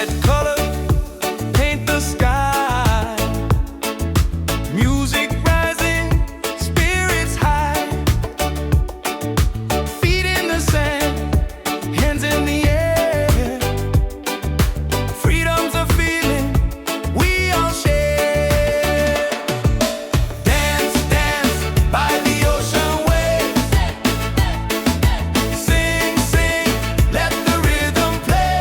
Let color paint the sky. Music rising, spirits high. Feet in the sand, hands in the air. Freedom's a feeling we all share. Dance, dance by the ocean waves. Sing, sing, let the rhythm play.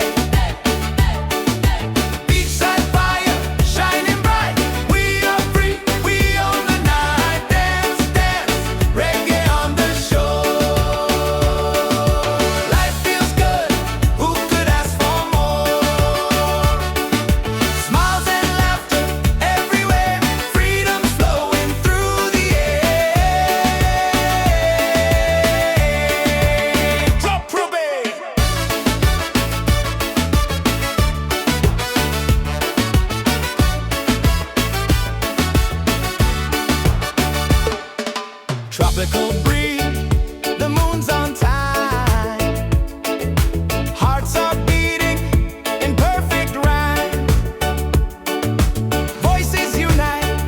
Beachside fire, shining bright. We are free, we own the night. Dance, dance, reggae on the shore. Life feels good, who could ask for more? Smiles and laughter everywhere. Freedom's flowing through the air. Drop probate. Tropical breeze, the moon's on time. Hearts are beating in perfect rhyme. Voices unite,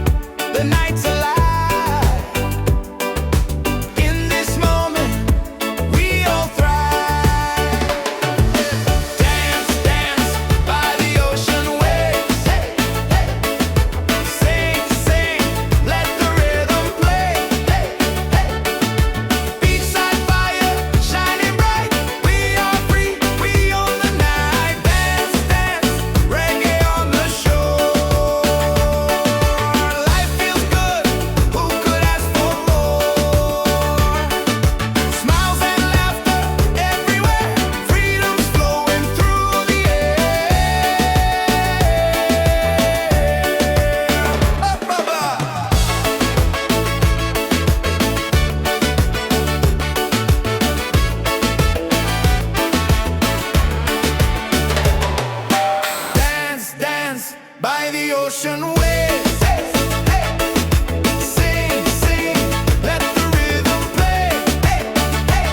the night's alive. In this moment, we all thrive. Dance, dance by the ocean waves. Hey, hey. Sing, sing, let the rhythm play. Hey, hey. Beachside fire, shining bright. We are free, we own the night. Dance, dance, reggae on the shore. Life feels good, who could ask for more? Smiles and laughter everywhere. Freedom's flowing through the air. Up above. Dance, dance by the ocean waves. Hey, hey. Sing, sing, let the rhythm play. Hey, hey.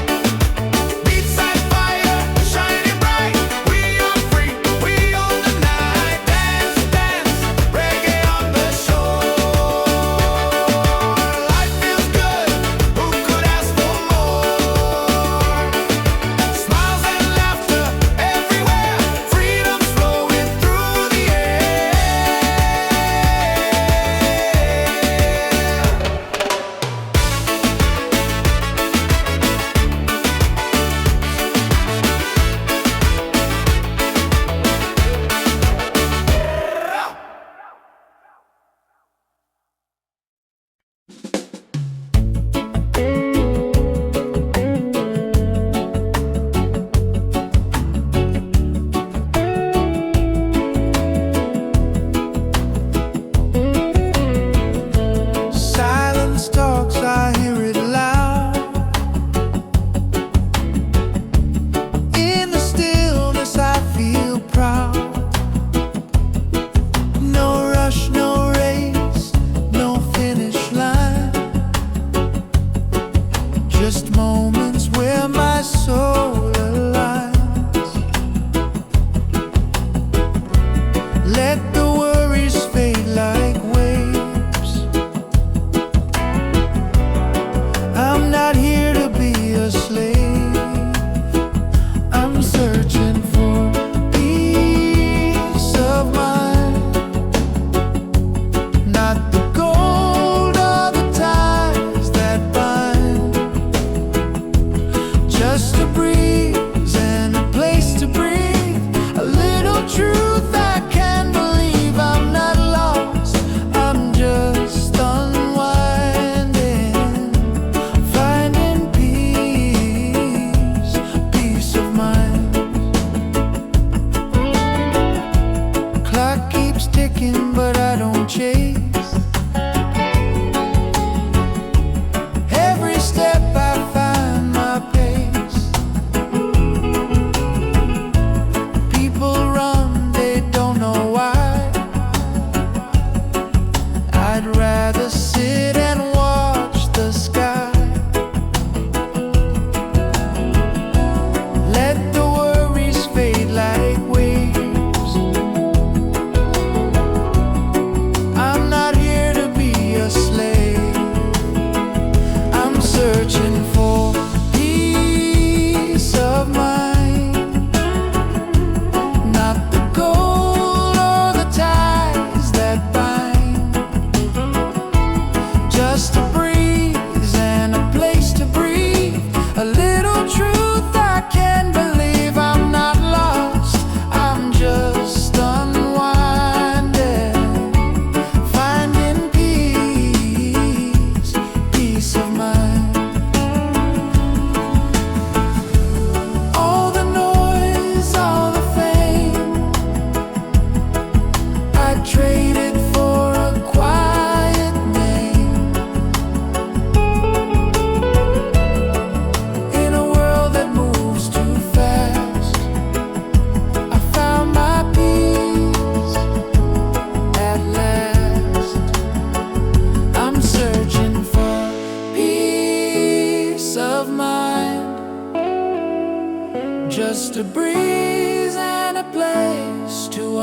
Beachside fire, shining bright. We are free, we own the night. Dance, dance, reggae on the shore. Life feels good, who could ask for more? Smiles and laughter everywhere. Freedom's flowing through the air. Silence talks, I hear it loud. In the stillness, I feel proud. No rush, no race, no finish line. Just moments where my soul aligns. Let the worries fade like waves. I'm not here to be a slave. I'm searching for peace of mind. Not the gold or the ties that bind. Just a breeze and a place to breathe. A little truth I can believe.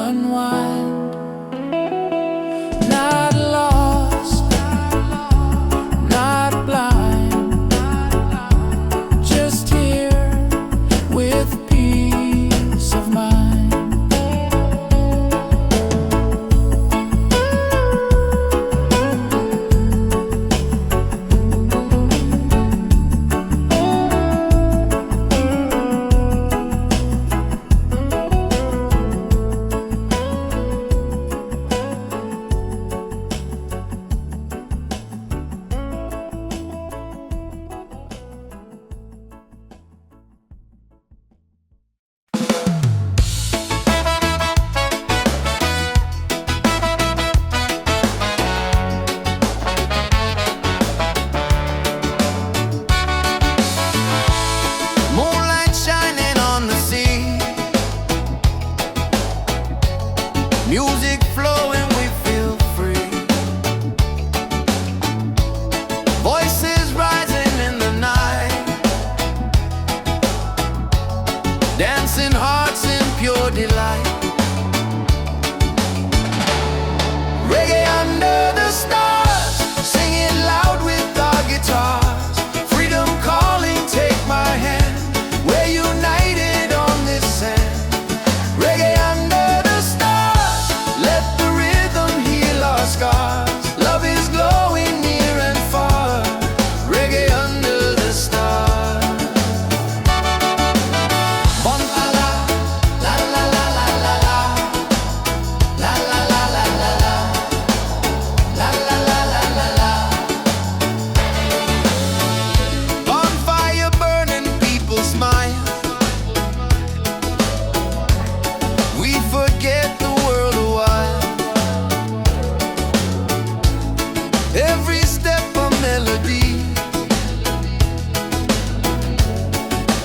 unwind. Not lost, not blind, just here with peace of mind. Music flowing, we feel free. Voices rising in the night, dancing hearts in pure delight. Reggae under the stars, singing loud with our guitars. Freedom calling, take my hand. We're united on this sand. Reggae under the stars, let the rhythm heal our scars. Love is glowing near and far. Reggae under the stars. Bon la la, la la la la la la, la la la la la la, la la la la la la. Bonfire burning, people smile. We forget the world a while. Every step a melody.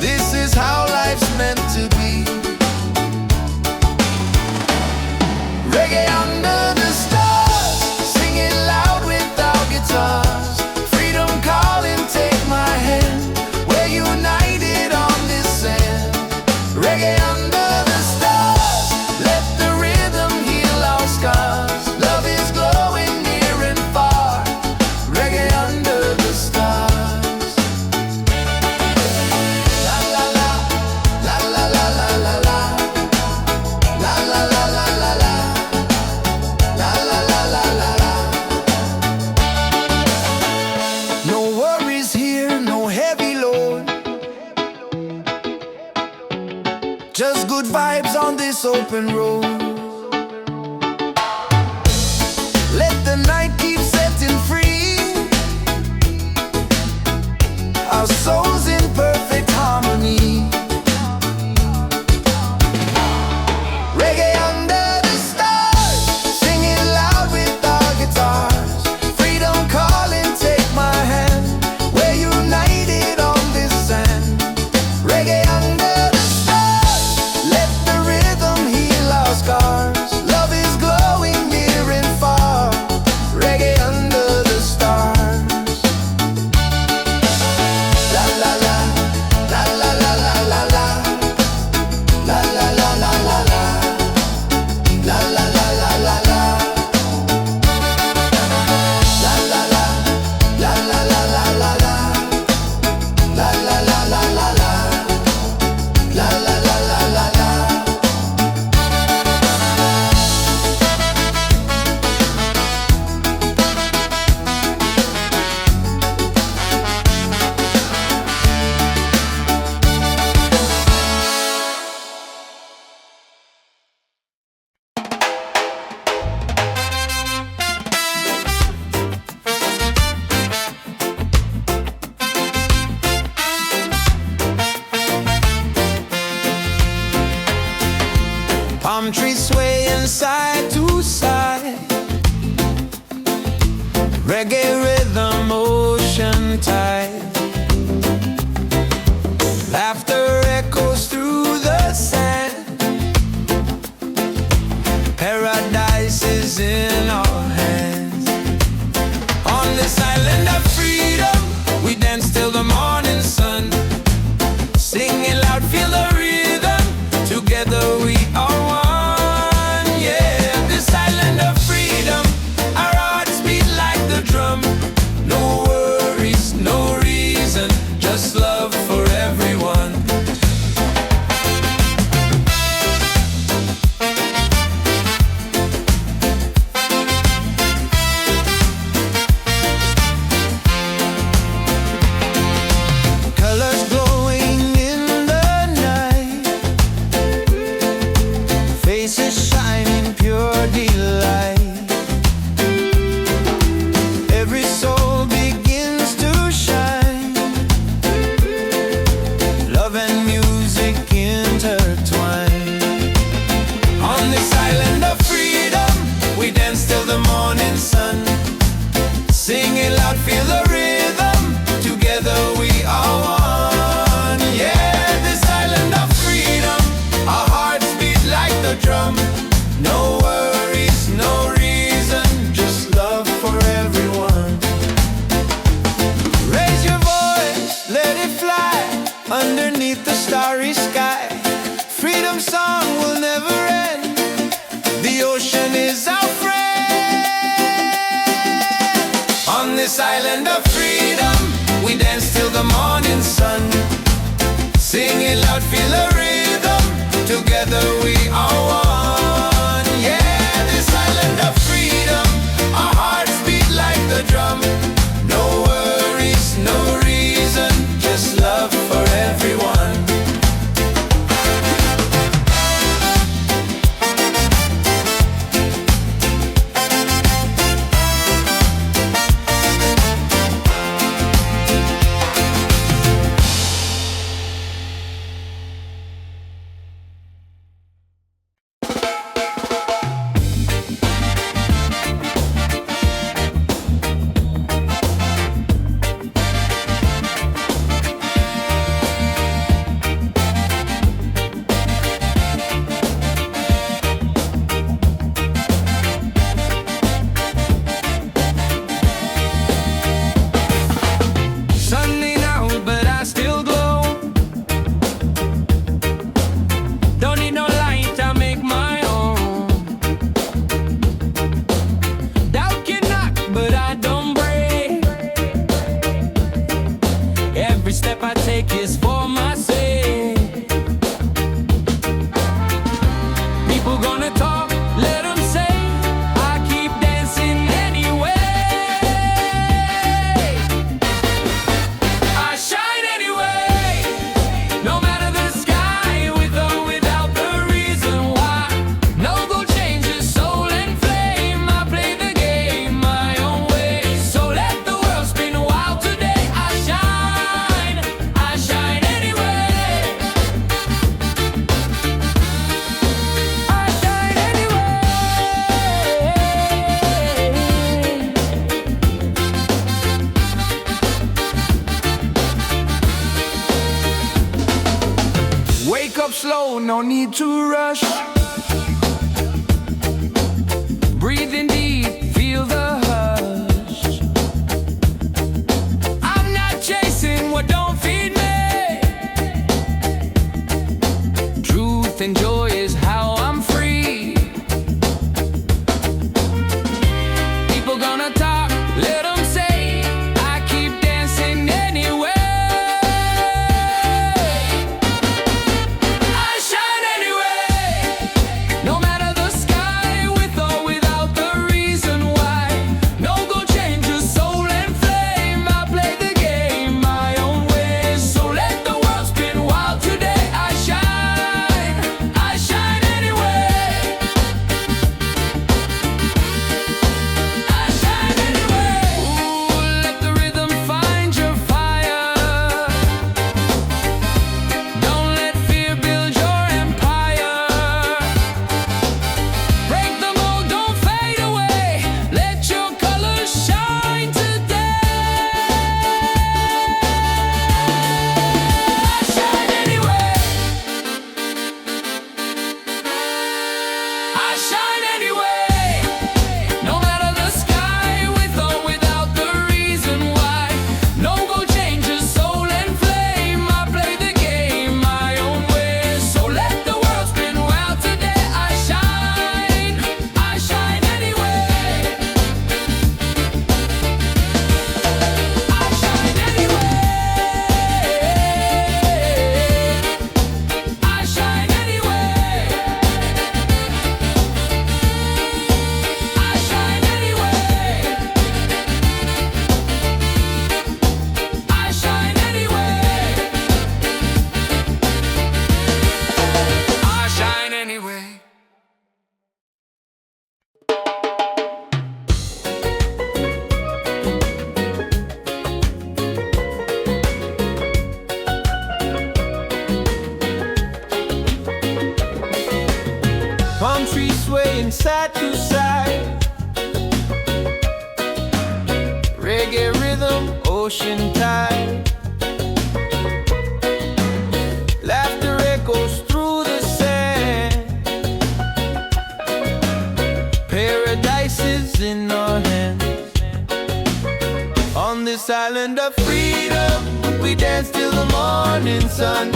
This is how life's meant to be. Reggae under the stars, singing loud with our guitars. Freedom calling, take my hand. We're united on this sand. Reggae under the stars, let the rhythm heal our scars. Love is glowing near and far. Reggae under the stars. La la la, la la la la la la, la la la la la la, la la la la la la. No worries here, no heavy load. Just good vibes on this open road. Let the night keep setting free. Our souls in perfect harmony. Reggae under the stars, singing loud with our guitars. Freedom calling, take my hand. We're united on this sand. Reggae under the stars, let the rhythm heal our scars. Love is glowing near and far. Reggae under the stars. La la la, la la la la la la, la la la la la la, la la la la la la, la la la, la la la la la la, la la la la la la, la la la la la la. Palm trees swaying side to side. Reggae rhythm, ocean tide. Laughter echoes through the sand. Paradise is in our hands. On this island of freedom, we dance till the morning sun. Singing loud, feel the rhythm. Together we are one. no need to rush. Breathing deep, feel the hush. I'm not chasing what don't feed me. Truth and joy is how I'm free. People gonna talk, let them say. I keep dancing anyway. I shine anyway. No matter the sky, with or without the reason why. No go change your soul and flame. I play the game my own way. So let the world spin wild today. I shine anyway. I shine anyway. Ooh, let the rhythm find your fire. Don't let fear build your empire. Break the mold, don't fade away. Let your colors shine today. I shine anyway. I shine anyway. No matter the sky, with or without the reason why. No go change your soul and flame. I play the game my own way. So let the world spin wild today. I shine anyway. I shine anyway. I shine anyway. I shine anyway. I shine anyway. I shine anyway. Palm trees swaying side to side. Reggae rhythm, ocean tide. Laughter echoes through the sand. Paradise is in our hands. On this island of freedom, we dance till the morning sun.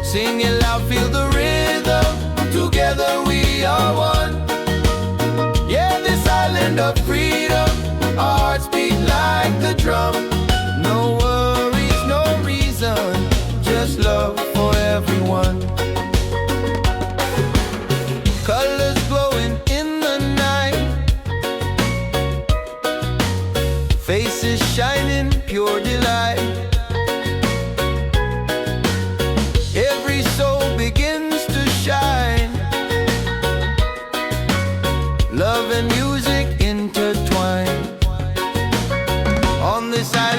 Sing it loud, feel the rhythm. Together we are one. Yeah, this island of freedom, our hearts beat like the drum. No worries, no reason, just love for everyone. Colors glowing in the night, faces shining, pure delight. Every soul begins to shine. Love and music intertwine. On this island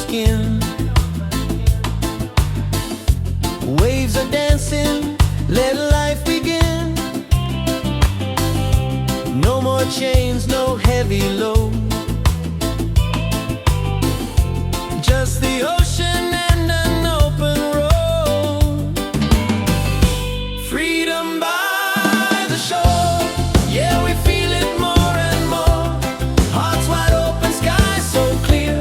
skin. Waves are dancing, let life begin. No more chains, no heavy load. Just the ocean and an open road. Freedom by the shore. Yeah, we feel it more and more. Hearts wide open, sky so clear.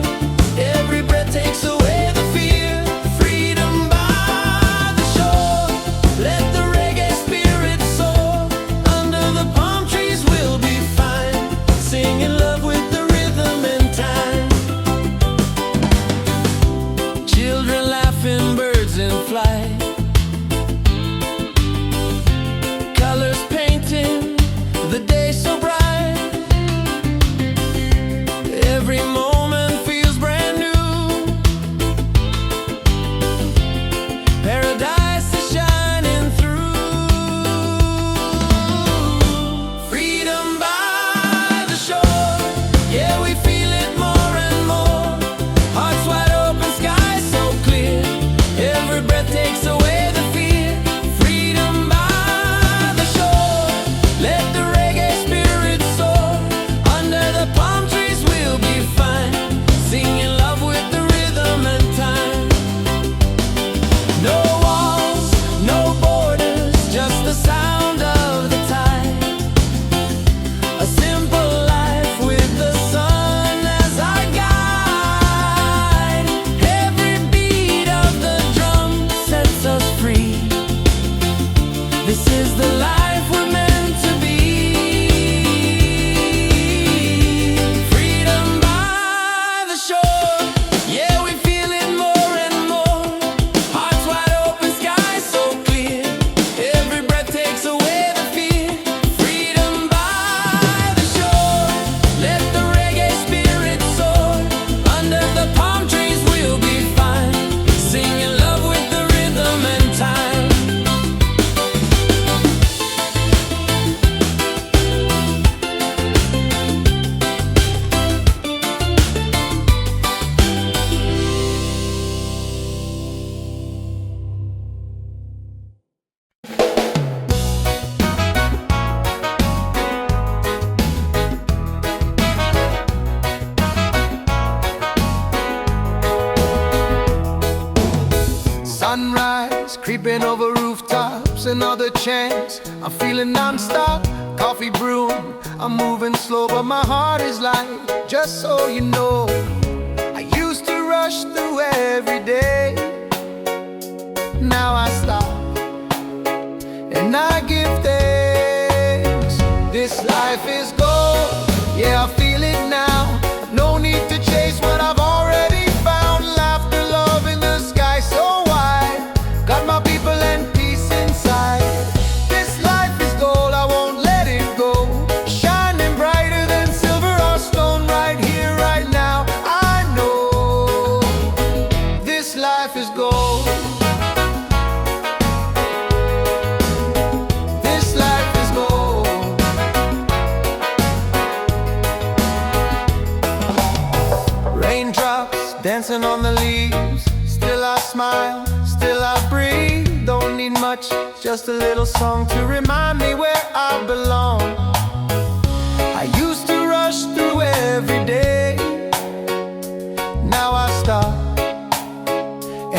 Every breath takes away the fear. Freedom by the shore. Let the reggae spirit soar. Under the palm trees we'll be fine, singing love with the rhythm and time. Children laughing, birds in flight, colors painting the day so bright. Every moment feels brand new. Paradise is shining through. Freedom by the shore. Yeah, we feel it more and more. Hearts wide open, sky so clear. Every breath takes away the fear. Freedom by the shore. Let the reggae spirit soar. Under the palm trees we'll be fine, singing love with the rhythm and time. No walls, no borders, just the sound of the tide. A simple life with the sun as our guide. Every beat of the drum sets us free. This is the life we're meant to be. Freedom by the shore. Yeah, we feel it more and more. Hearts wide open, sky so clear. Every breath takes away the fear. Freedom by the shore. Let the reggae spirit soar. Under the palm trees we'll be fine, singing love with the rhythm and time. Sunrise, creeping over rooftops, another chance. I'm feeling non-stop, coffee brewing. I'm moving slow, but my heart is light. Just so you know, I used to rush through every day. Now I stop and I give thanks. This life is gold, yeah, I feel it now. No need to chase what I've already found. Laughter, love in the sky so wide. Got my people and peace inside. This life is gold, I won't let it go. Shining brighter than silver or stone. Right here, right now, I know this life is gold. This life is gold. Raindrops dancing on the leaves. Still I smile, still I breathe. Don't need much, just a little song to remind me where I belong. I used to rush through every day. Now I stop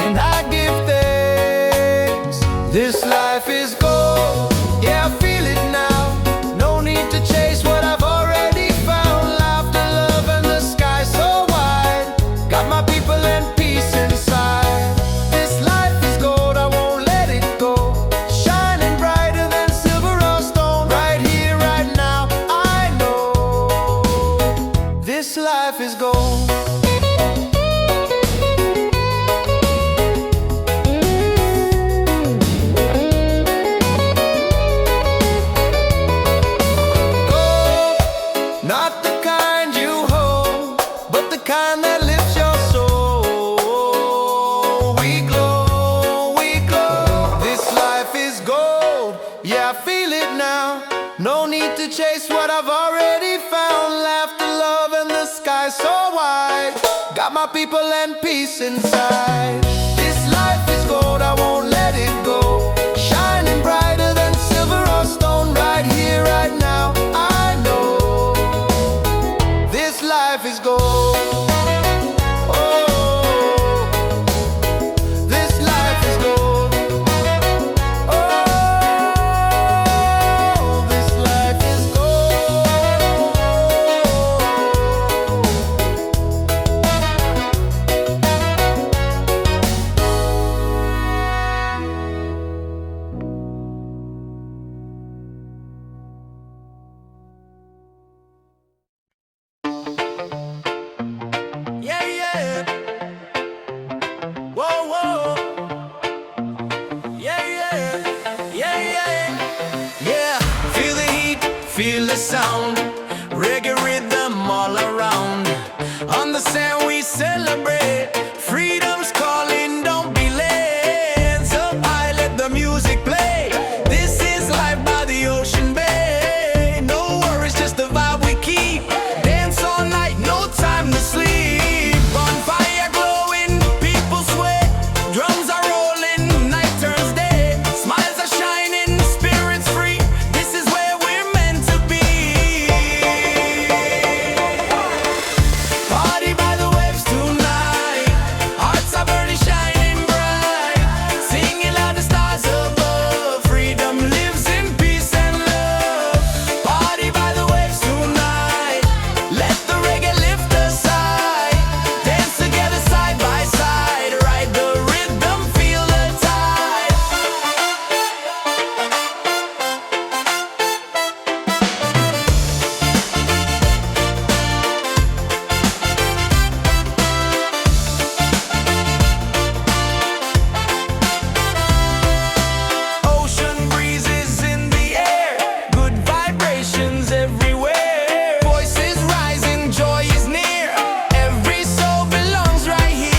and I give thanks. This life is gold, yeah, I feel it now. No need to chase what I've already found. Laughter, love, and the sky so wide. Got my people and peace inside. This life is gold, I won't let it go. Shining brighter than silver or stone. Right here, right now, I know this life is gold. Not the kind you hold, but the kind that lifts your soul. We glow, we glow. This life is gold, yeah, I feel it now. No need to chase what I've already found. Laughter, love, and the sky so wide. Got got my people and peace inside. This life is gold, I won't let it go. Shining brighter than silver or stone, right here, right now. I know this life is gold. Feel the sound, reggae rhythm all around. On the sand we celebrate, freedom's calling, don't be late. Hands up high, let the music play. This is life by the ocean bay. No worries, just the vibe we keep. Dance all night, no time to sleep. Bonfire glowing, people sweat. Drums are rolling, night turns day. Smiles are shining, spirits free. This is where we're meant to be. Party by the waves tonight. Hearts are burning, shining bright. Singing loud, the stars above. Freedom lives in peace and love. Party by the waves tonight. Let the reggae lift us high. Dance together side by side. Ride the rhythm, feel the tide. Ocean breezes in the air, good vibrations everywhere. Voices rising, joy is near. Every soul belongs right here.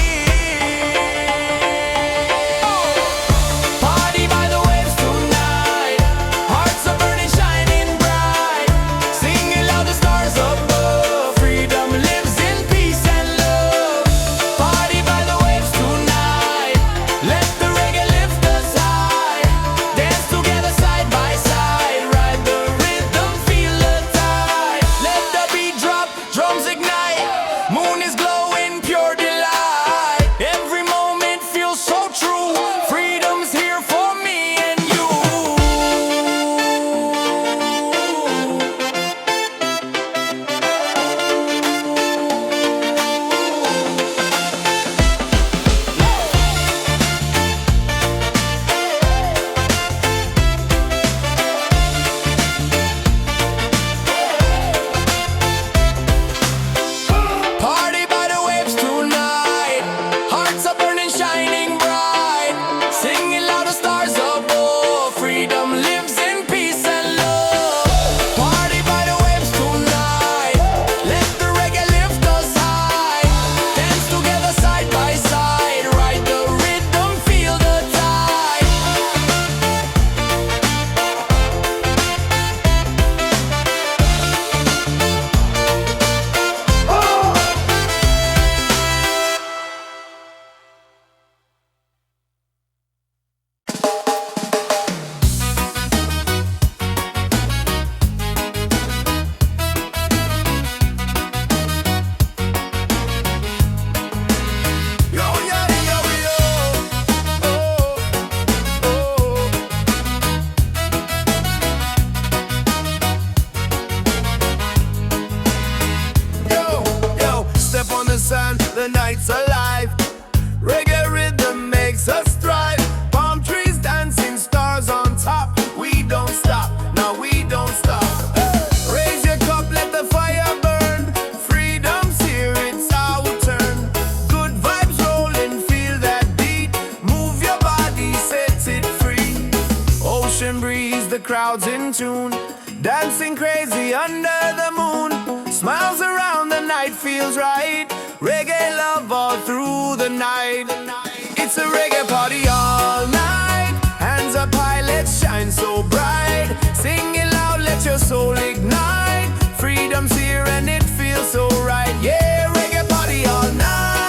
Party by the waves tonight. Hearts are burning, shining bright. Singing loud, the stars above. Freedom lives in peace and love. Party by the waves tonight. Let the reggae lift us high. Dance together side by side. Ride the rhythm, feel the tide. Let the beat drop, drums ignite. Moon is glowing, pure delight. Every moment feels so true. Freedom's here for me and you. Party by the waves tonight. Hearts are burning, shining bright. Singing loud, the stars above. Freedom lives in peace and love. Party by the waves tonight. Let the reggae lift us high. Dance together side by side. Ride the rhythm, feel the tide. Yo, yo, yo, yo. Oh, oh. Yo, yo, step on the sand, the night's alive. Reggae rhythm makes us thrive. Palm trees dancing, stars on top. We don't stop, no, we don't stop. Raise your cup, let the fire burn. Freedom's here, it's our turn. Good vibes rolling, feel that beat. Move your body, set it free. Ocean breeze, the crowd's in tune. Dancing crazy under the moon. Smiles around, the night feels right. Reggae love all through the night. It's a reggae party all night. Hands up high, let's shine so bright. Singing loud, let your soul ignite. Freedom's here and it feels so right. Yeah, reggae party all night.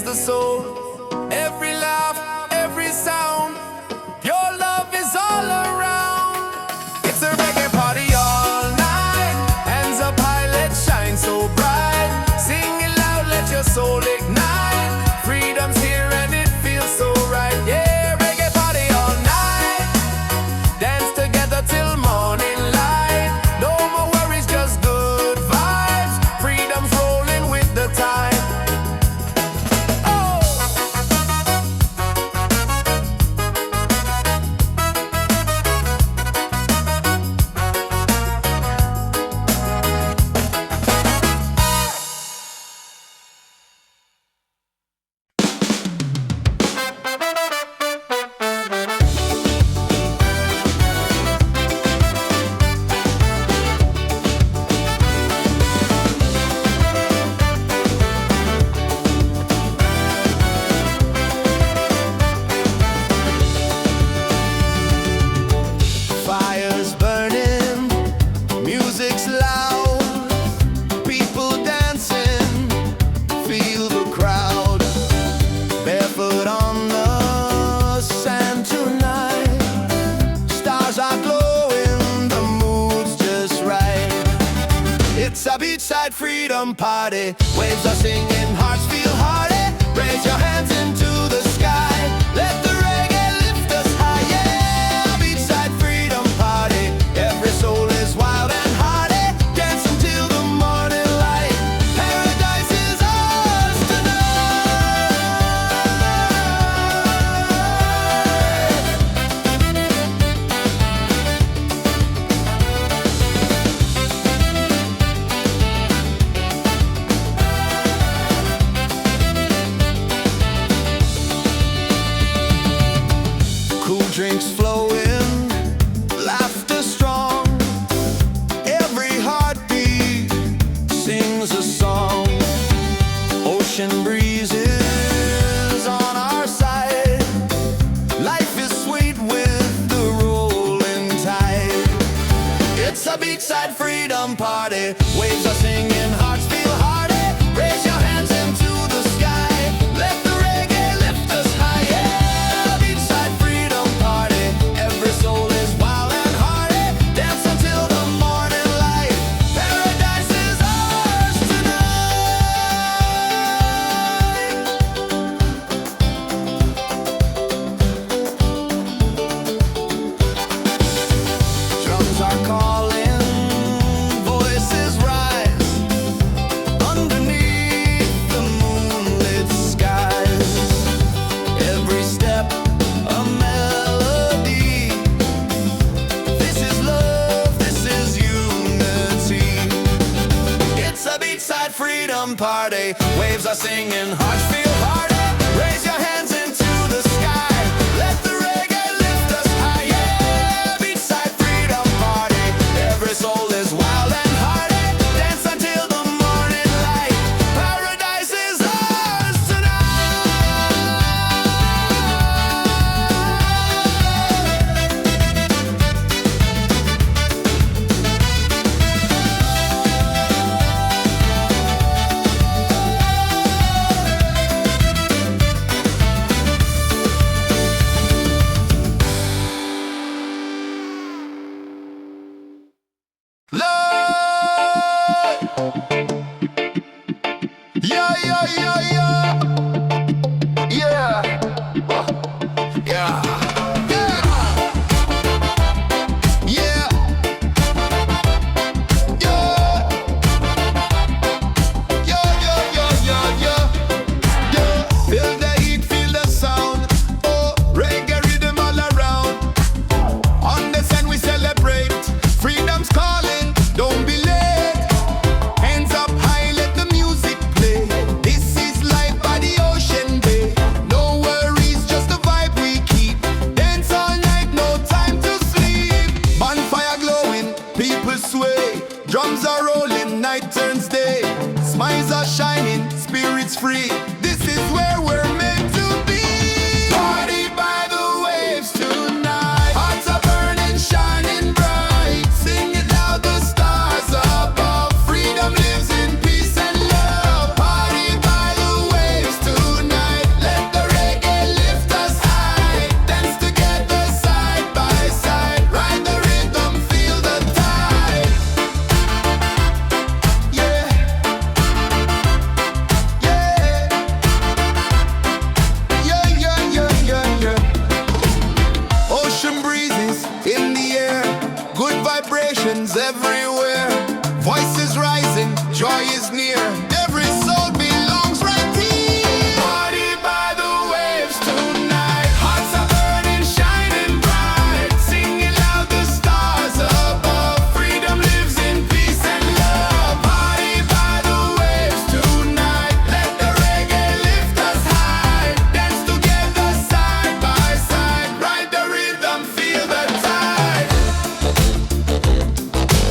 the soul. Every laugh, every sound, your love is all around. It's a reggae party all night. Hands up high, let's shine so bright. Sing it loud, let your soul ignite. Freedom's here and it feels so right. Yeah, reggae party all night. Dance together till morning light. No more worries, just good vibes. Freedom's rolling with the tide. Fire's burning, music's loud, people dancing, feel the crowd. Barefoot on the sand tonight, stars are glowing, the mood's just right. It's a beachside freedom party, waves are singing, hearts feel hearty. Raise your hands into the sky, let the reggae lift us high. Yeah, beachside freedom party, every soul is wild and hearty. Dance until the morning light, paradise is ours cool drinks flowing, laughter strong. Every heartbeat sings a song. Ocean breezes on our side. Life is sweet with the rolling tide. It's a beachside freedom party. Waves are singing, hearts feel hearty. Raise your hands into the sky. Let the reggae lift us high. Yeah, beachside freedom party. Every soul is wild and hearty. Dance until the morning light. Paradise is ours tonight. Drums are calling, voices rise. Underneath the moonlit skies, every step a melody. This is love, this is unity. It's a beachside freedom party. Waves are singing, hearts feel hearty. Raise your hands into the sky. Let the reggae lift us high. Yeah, beachside freedom party. Every soul is wild and hearty. Dance until the morning light. Paradise is ours Lord. Yeah, yeah, yeah, yeah. Yeah. Yeah. Yeah. Yeah. Yeah. Yeah, yeah, yeah, yeah, yeah. Yeah. Feel the heat, feel the sound. Oh, reggae rhythm all around. On the sun we celebrate. Freedom's calling, don't be late. Hands up high, let the music play. This is life by the is rising, joy is near. Every soul belongs right here. Party by the waves tonight. Hearts are burning, shining bright. Singing loud, the stars above. Freedom lives in peace and love. Party by the waves tonight. Let the reggae lift us high. Dance together side by side. Ride the rhythm, feel the tide.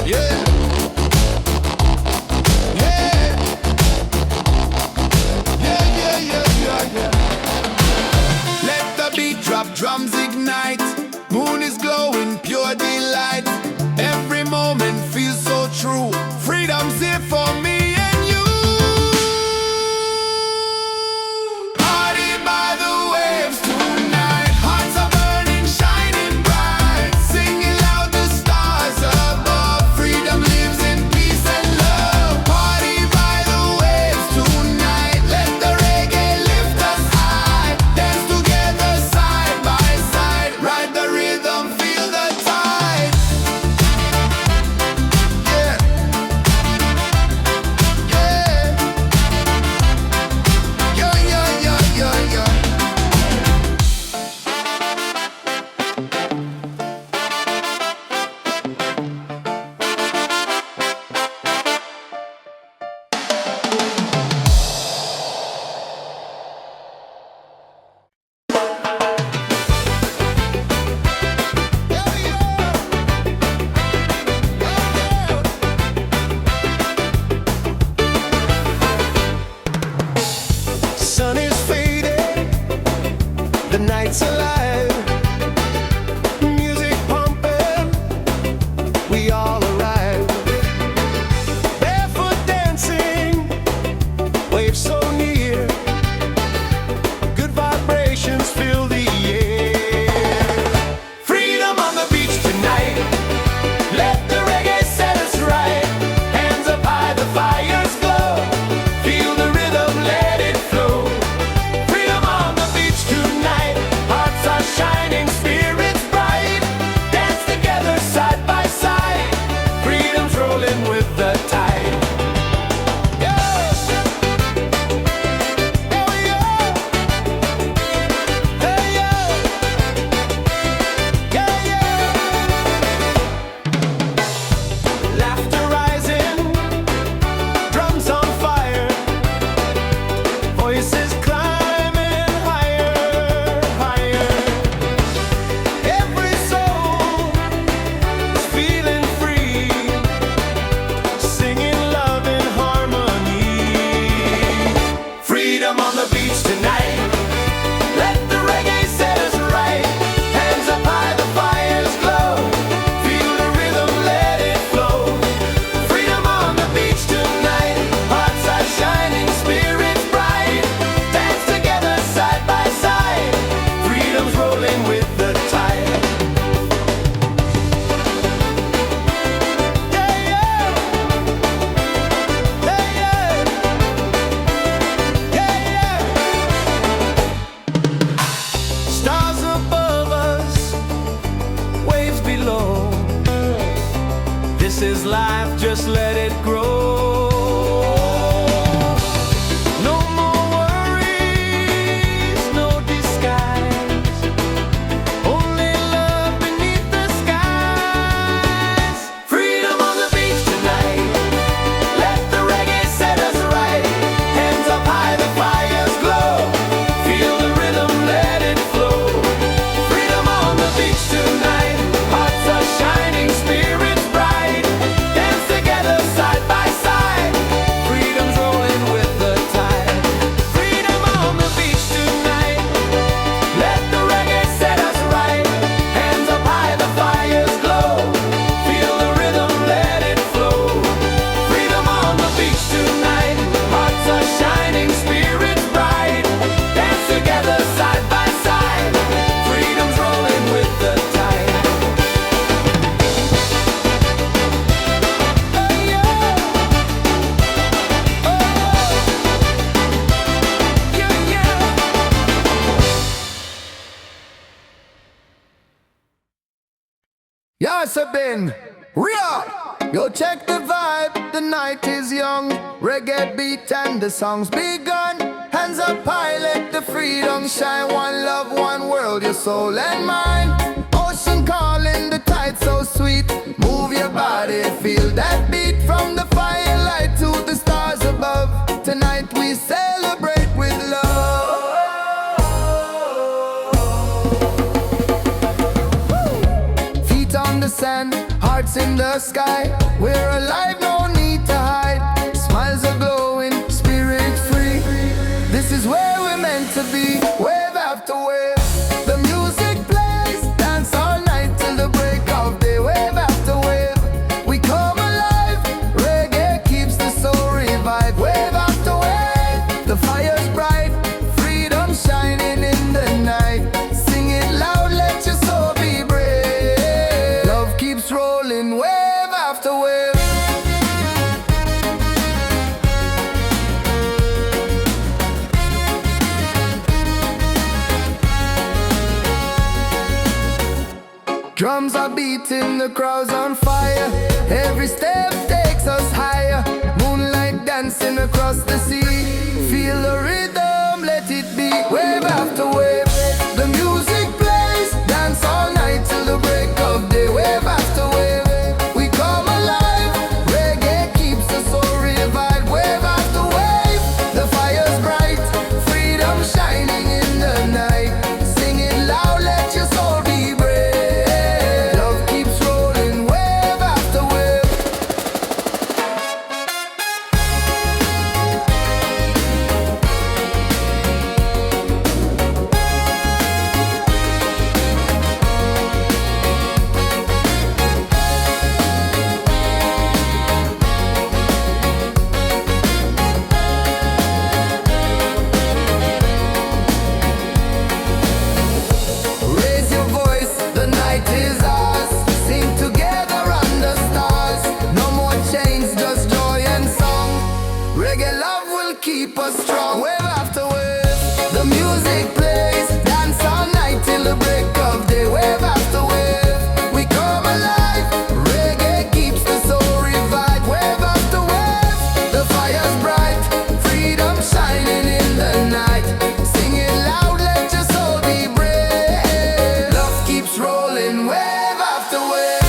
Yeah. Let the beat drop, drums ignite. Moon is glowing, pure delight. Every moment feels so true. Freedom's here for me and you. Party by the waves tonight. Hearts are burning, shining bright. Singing loud, the stars above. Freedom lives in peace and love. Party by the waves tonight. Let the reggae lift us high. Dance together side by side. Ride the rhythm, feel the tide. Yeah. Yeah. Yeah. Sun is fading, the night's alive. Music pumping, we all arrive. Barefoot dancing, waves so near. Good vibrations fill the air. Freedom on the beach tonight. Let the reggae set us right. Hands up high, the fires glow. Feel the rhythm, let it flow. Freedom on the beach tonight. Hearts are shining, spirits bright. Dance together side by side. Freedom's rolling with the tide. Yeah. Oh yeah. Hey yeah. Yeah yeah. Laughter rising, drums on fire. Voices climbing higher, higher. Every soul is feeling free, singing love in harmony. Freedom on the beach tonight. Let the reggae set us right. Hands up high, the fires glow. Feel the rhythm, let it flow. Freedom on the beach tonight. Hearts are shining, spirits bright. Dance together side by side. Freedom's rolling with the tide. Yeah, yeah. Hey, yeah. Yeah, yeah. Stars above us, waves below. This is life, just let it grow. No more worries, no disguise. Only love beneath the skies. Freedom on the beach tonight. Let the reggae set us right. Hands up high, the fires glow. Feel the rhythm, let it flow. Freedom on the beach tonight. Hearts are shining, spirits bright. Dance together side by side. Freedom's rolling with the tide. Freedom on the beach tonight. Let the reggae set us right. Hands up high, the fires glow. Feel the rhythm, let it flow. Freedom on the beach tonight. Hearts are shining, spirits bright. Dance together side by side. Freedom's rolling with the tide. Oh yeah. Oh yeah, yeah. Yeah, it's been real. Yo, check the vibe. the night is young. Reggae beat and the song's begun. Hands up high, let the freedom shine. One love, one world, your soul and mind. Ocean calling, the tide so sweet. Move your body, feel that beat. From the firelight to the stars above. Tonight we celebrate with love. Feet on the sand, hearts in the sky. We're alive, no need to hide. Smiles are glowing, spirit free. This is where we're meant to be. Wave after wave, the music plays. Dance all night till the break of day. Wave after wave, we come alive. Reggae keeps the soul revived. Wave after wave, the fire's bright. Freedom shining in the night. Sing it loud, let your soul be brave. Love keeps rolling, wave after wave. Drums are beating, the crowd's on fire. Every step takes us higher. Moonlight dancing across the sea. Feel the rhythm, let it be. Wave after wave, the music plays. Dance all night till the break of day. Wave after wave, we come alive. Reggae keeps the soul revived. Wave after wave, the fire's bright. Freedom shining in the night. Sing it loud, let your soul be brave. Keep us strong, wave after wave. The music plays, dance all night till the break of day. Wave after wave, we come alive. Reggae keeps the soul revived. Wave after wave, the fire's bright. Freedom shining in the night. Sing it loud, let your soul be brave. Love keeps rolling, wave after wave.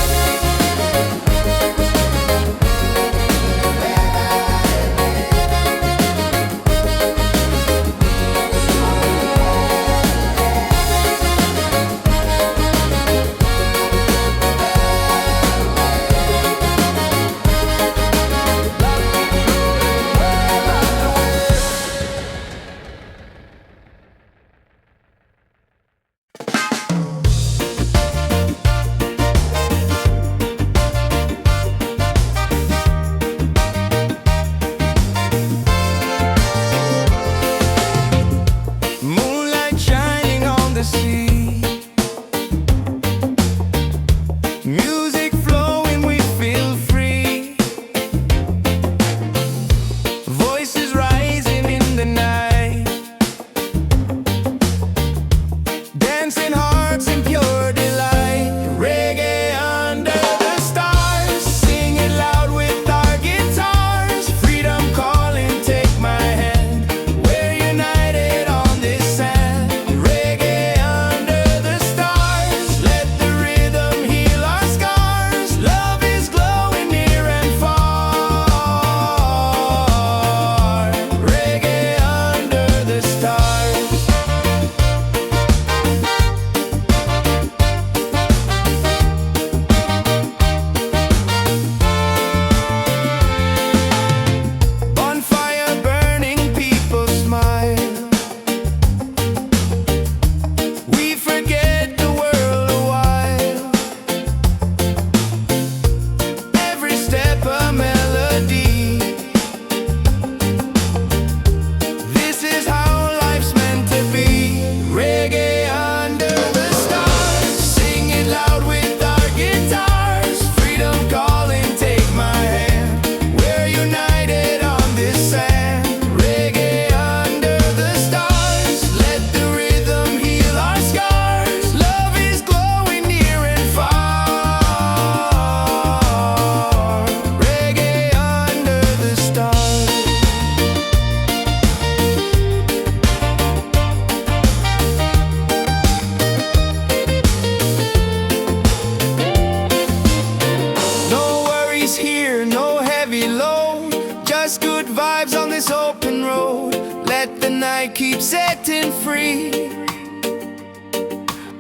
us good vibes on this open road. Let the night keep setting free,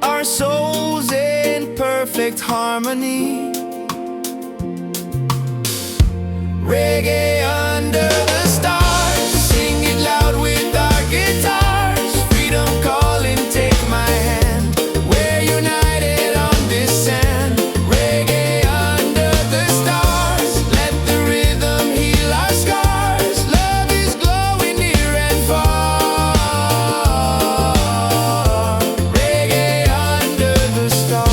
our souls in perfect harmony. Reggae under the stars, sing it loud with our guitars. Freedom calling, take my hand. We're united on this sand. Reggae under the stars, let the rhythm heal our scars. Love is glowing near and far. Reggae under the stars.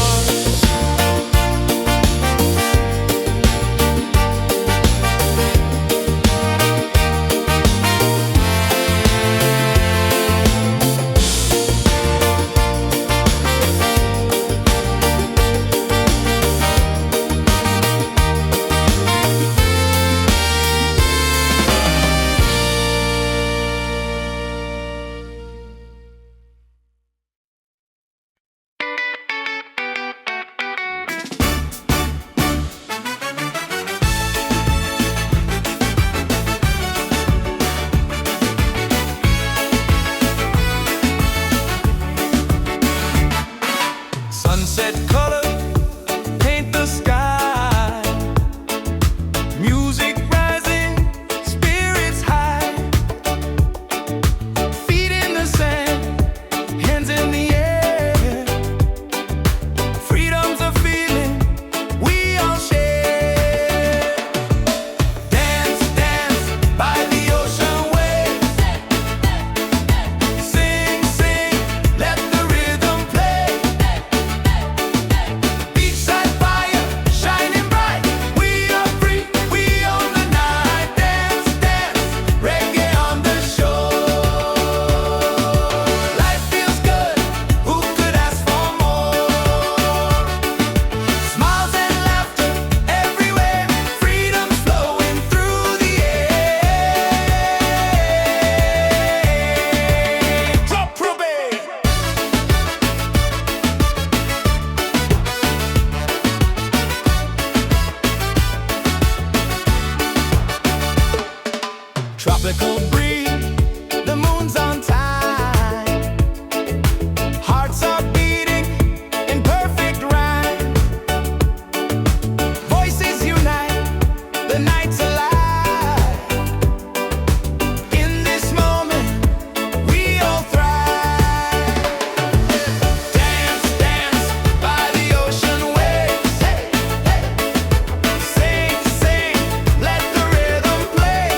Sunset color paint the sky. Music rising, spirits high. Feet in the sand, hands in the air. Freedom's a feeling we all share. Dance, dance by the ocean waves. Sing, sing, let the rhythm play. Beachside fire, shining bright. We are free, we own the night. Dance, dance, reggae on the shore. Life feels good, who could ask for more? Smiles and laughter everywhere. Freedom's flowing through the air. Drop Ruby! Tropical breeze, the moon's on time. Hearts are beating in perfect rhyme. Voices unite, the night's alive. In this moment, we all thrive. Dance, dance by the ocean waves. Sing, sing, let the rhythm play.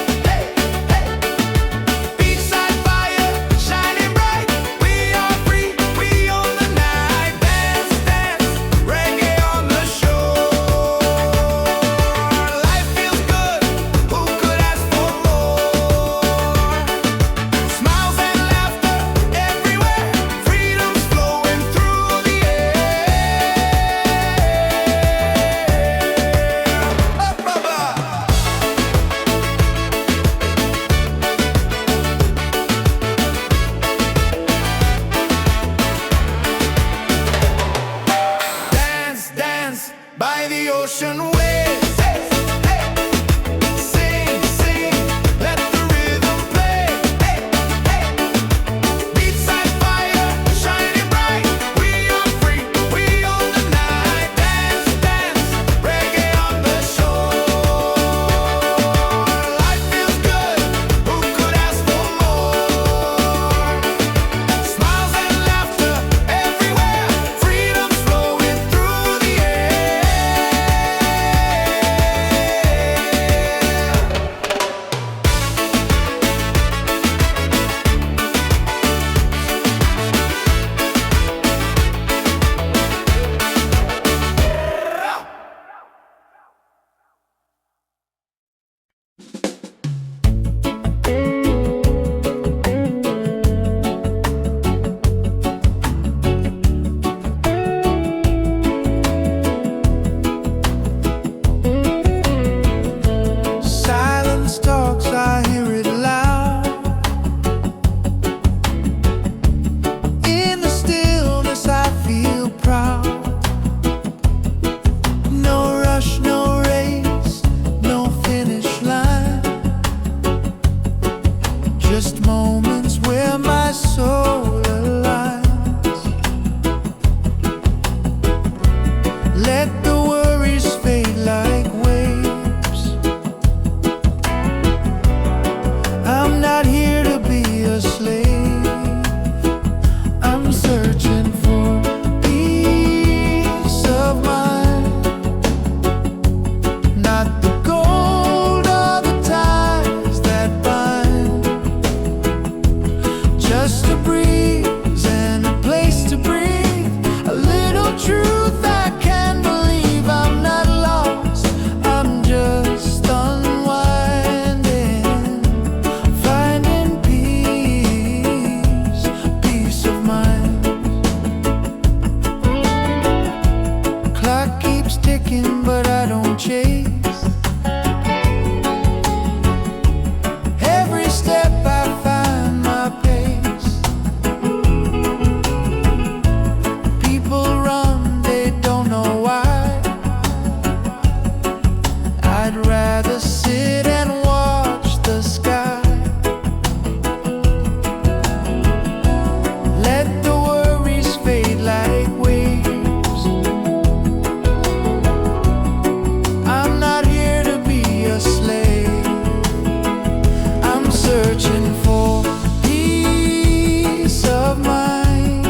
moments where my soul aligns. Let the worries fade like waves. I'm not here to be a slave. I'm searching for peace of mind. Not the gold or the ties that bind. Just a breeze and a place to breathe. A little truth I can believe. I'm not lost, I'm just unwinding. Finding peace, peace of mind. Clock keeps ticking, but I don't chase. Every step I find my pace. People run, they don't know why. I'd rather sit and watch the sky. Let the worries fade like waves. I'm not here to be a slave. I'm searching for peace of mind.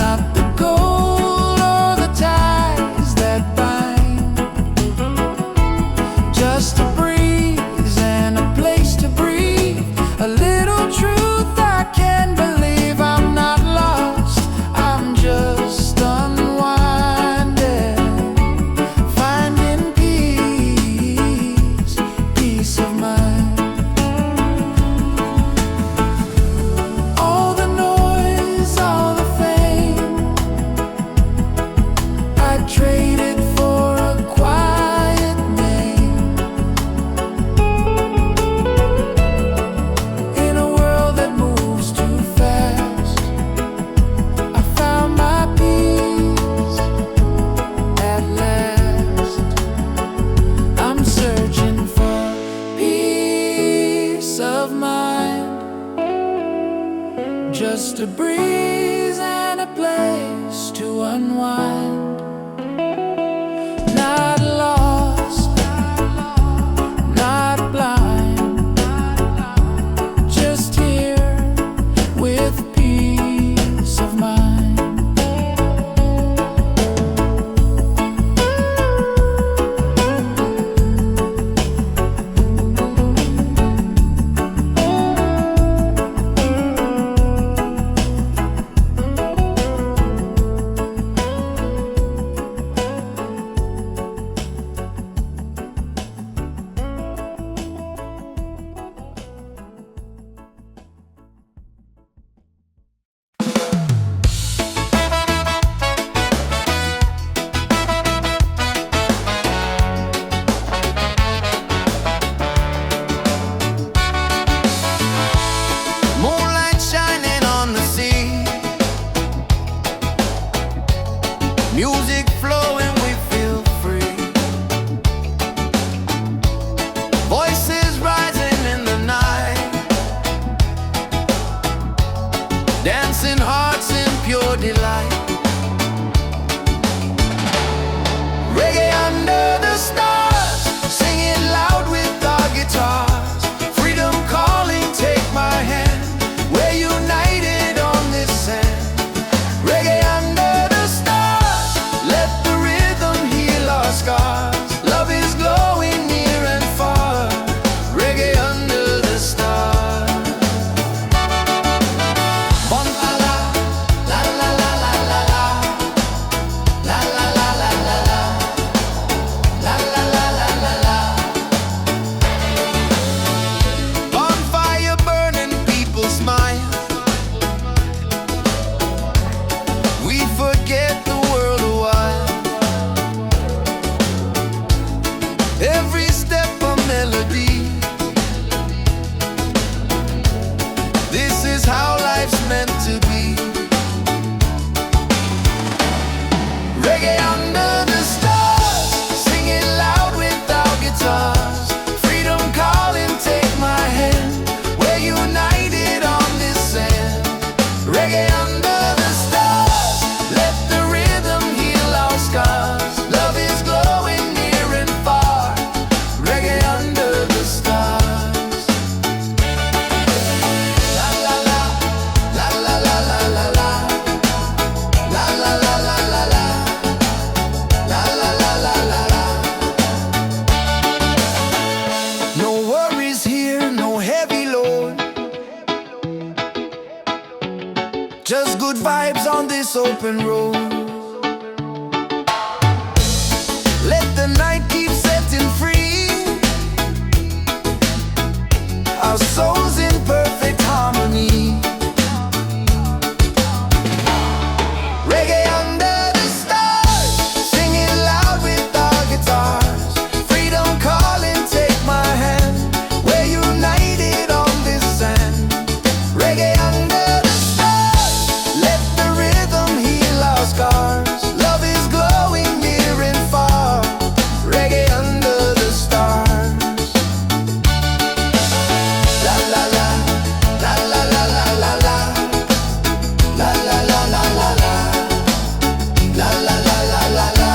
Not the gold or the ties that bind. Just a breeze and a place to breathe. A little truth I can believe. I'm not lost, I'm just unwinding. Finding peace, peace of mind. All the noise, all the fame, I traded for a quiet name. In a world that moves too fast, I found my peace at last. I'm searching for peace of mind. Just a breeze and a place to unwind. Not lost, not blind. Just here with peace of mind. good vibes on this open road. Let the night keep setting free, our souls in perfect harmony. Reggae under the stars, singing loud with our guitars. Freedom calling, take my hand, we're united on this sand. Reggae under the stars, let the rhythm heal our scars. Love is glowing near and far. Reggae under the stars. La la la, la la la la la la, la la la la la la, la la la la la la,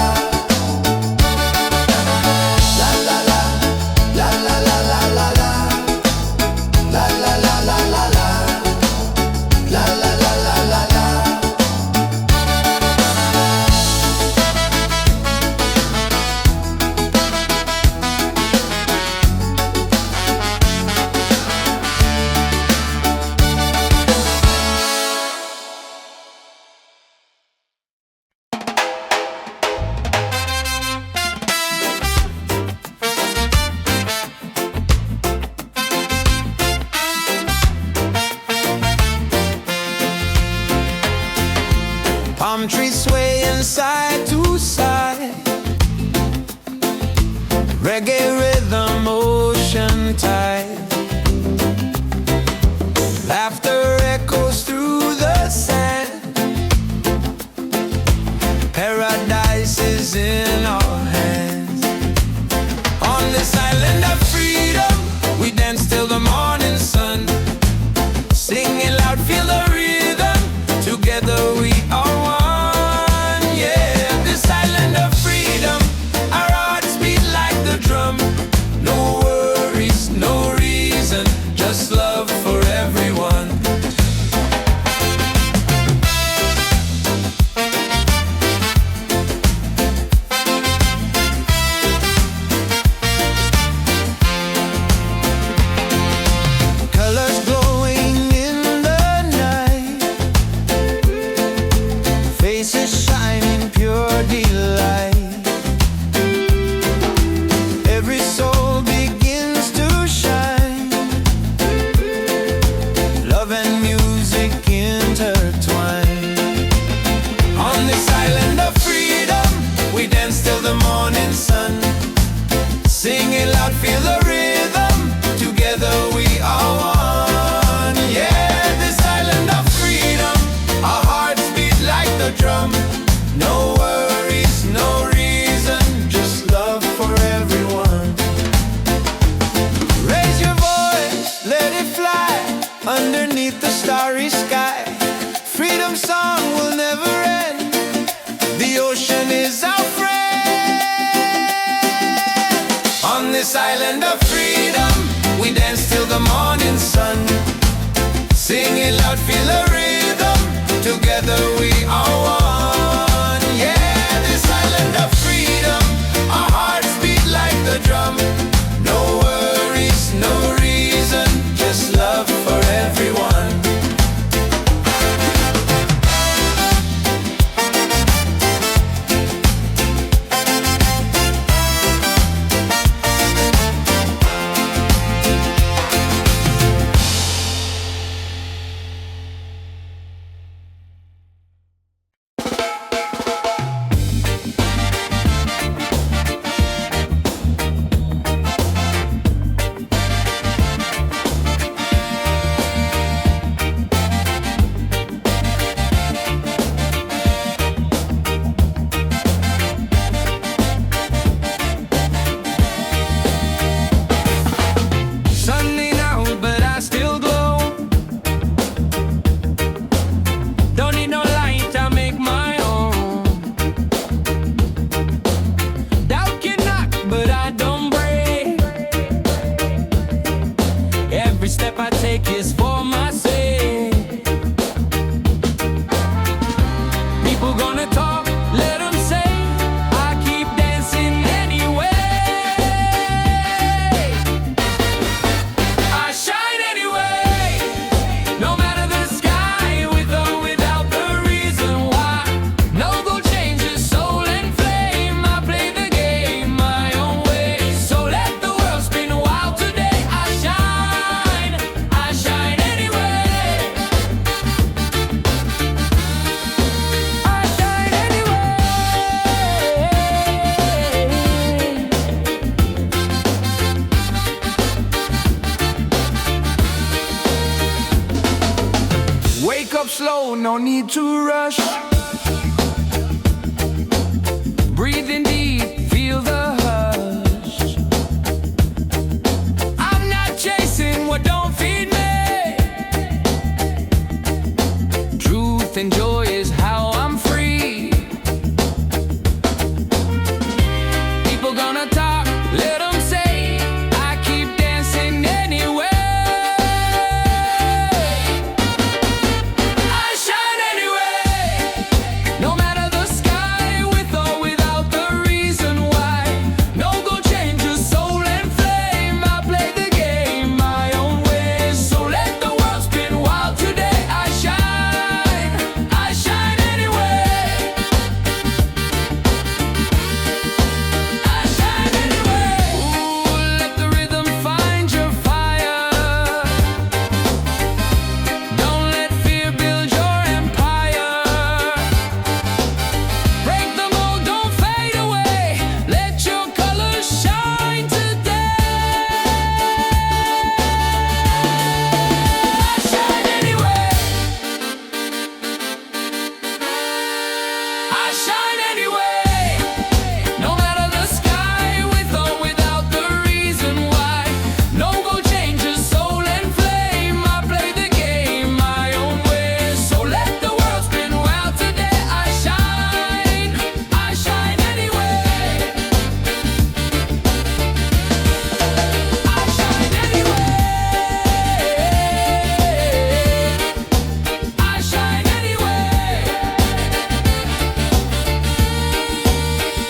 la la la, la la la la la la, la la la la la la, la la la la la la. Palm trees swaying side to side, reggae rhythm, ocean tide. Laughter echoes through the sand. Paradise is in our hands. On this island of freedom, we dance till the morning sun. Singing loud, feel the rhythm. Together we are one. Yeah, this island of freedom, our hearts beat like the drum. No worries, no reason, just love for everyone. Colors glowing in the night, faces shining pure delight. Every soul begins to shine, love and music intertwine. On this island of freedom, we dance till the morning sun. Singing loud, feel the rhythm. Together we are one. Yeah, this island of freedom, our hearts beat like the drum. No worries, no reason, just love for everyone. Raise your voice, let it fly underneath the starry sky. Freedom song will never end. The ocean is our friend. On this island of freedom, we dance till the morning sun. Singing loud, feel the rhythm. Together we are one. Yeah, this island of freedom, our hearts beat like the drum. No worries, no reason, just love for everyone. Sunday now, but I still glow. Don't need no light, I make my own. Doubt can knock, but I don't break. Every step I take is for my sake. People gonna talk, let them say. I keep dancing anyway. I shine anyway. No matter the sky, with or without the up slow, no need to rush. Breathing deep, feel the hush. I'm not chasing what don't feed me. Truth and joy is how I'm free. People gonna talk, let them say. I keep dancing anyway. I shine anyway. No matter the sky, with or without the reason why. No go change your soul and flame. I play the game my own way. So let the world spin wild today. I shine anyway. I shine anyway. Ooh, let the rhythm find your fire. Don't let fear build your empire. Break the mold, don't fade away. Let your colors shine today. I shine anyway. I shine anyway. No matter the sky, with or without the reason why. No go change your soul and flame. I play the game my own way. So let the world spin wild today. I shine anyway. I shine anyway. I shine anyway.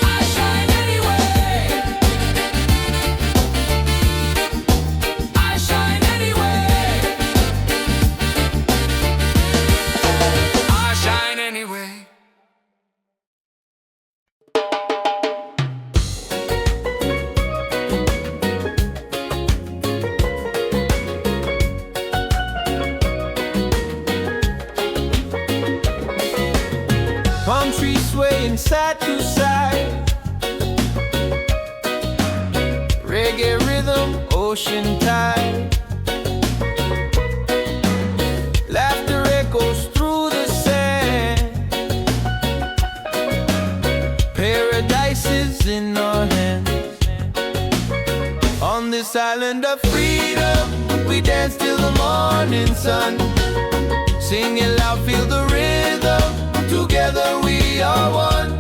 I shine anyway. I shine anyway. I shine anyway. Palm trees swaying side to side. Reggae rhythm, ocean tide. Laughter echoes through the sand. Paradise is in our hands. On this island of freedom, we dance till the morning sun. Sing it loud, feel the rhythm. Together we are one.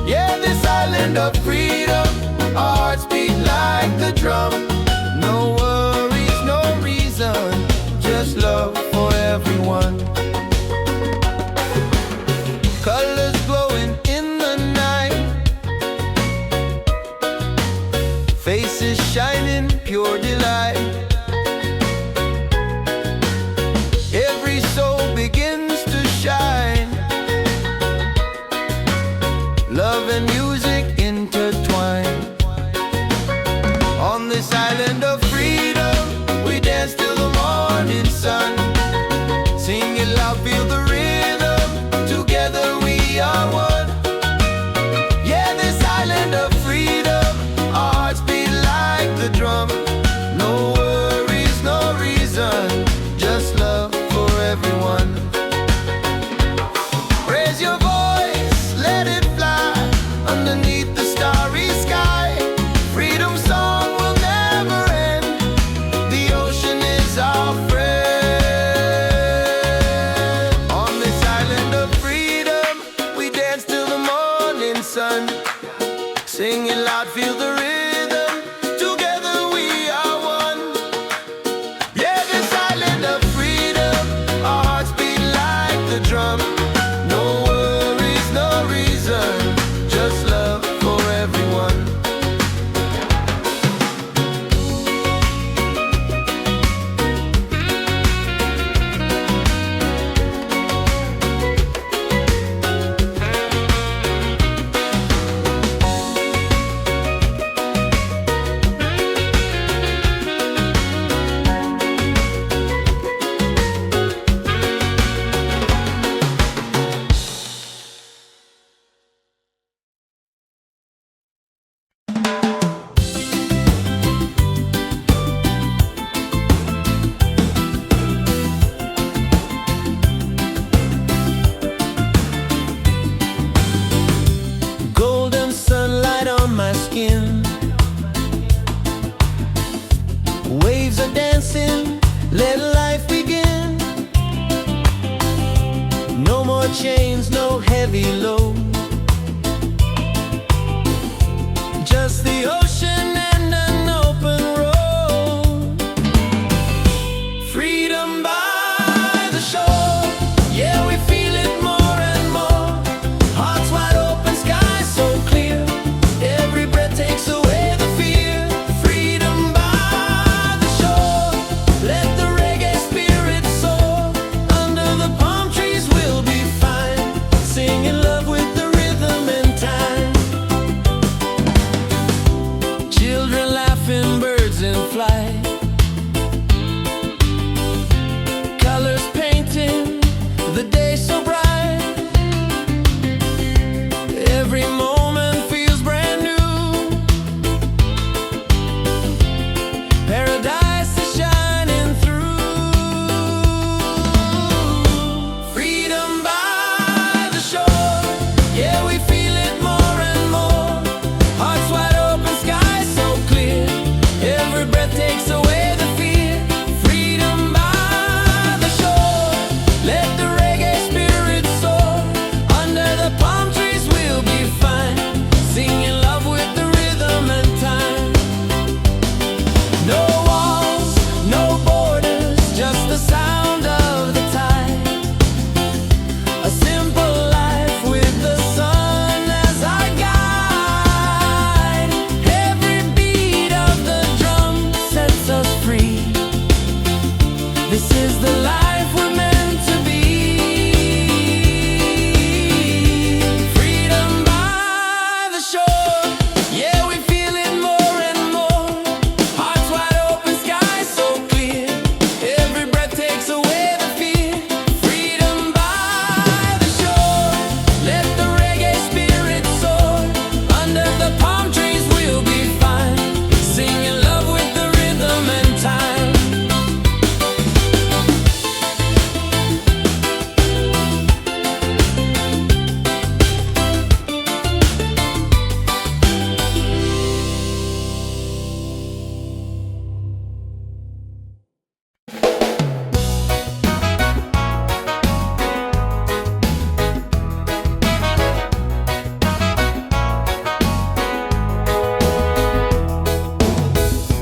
Yeah, this island of freedom, our hearts beat like the drum. No worries, no reason, just love for everyone. Colors glowing in the night, faces shining, pure delight. Every soul begins to shine. Love and music intertwine. On this island of freedom, we dance till the morning sun. Sing it loud, feel the rhythm. Together we are one. Yeah, this island of freedom, our hearts beat like the drum. No worries, no reason, just love for everyone. Raise your voice, let it fly underneath the starry sky. Freedom song will never end. Waves are dancing, let life begin. No more chains, no heavy load. Just the ocean and an open road. Freedom by the shore. Yeah, we feel it more and more. Hearts wide open, sky so clear. Every breath takes away the fear. Freedom by the shore. Let the reggae spirit soar. Under the palm trees we'll be fine, singing love with the rhythm and time. Children laughing, birds in flight, colors painting the day so bright. Every moment feels brand new. Paradise is shining through. Freedom by the shore. Yeah, we feel it more and more. Hearts wide open, sky so clear. Every breath takes away the fear. Freedom by the shore. Let the reggae spirit soar. Under the palm trees we'll be fine, singing love with the rhythm and time. No walls, no borders, just the sound of the tide. A simple life with the sun as our guide. Every beat of the drum sets us free. This is the life we're meant to be. Freedom by the shore. Yeah, we feel it more and more. Hearts wide open, sky so clear. Every breath takes away the fear. Freedom by the shore. Let the reggae spirit soar. Under the palm trees we'll be fine, singing love with the rhythm and time.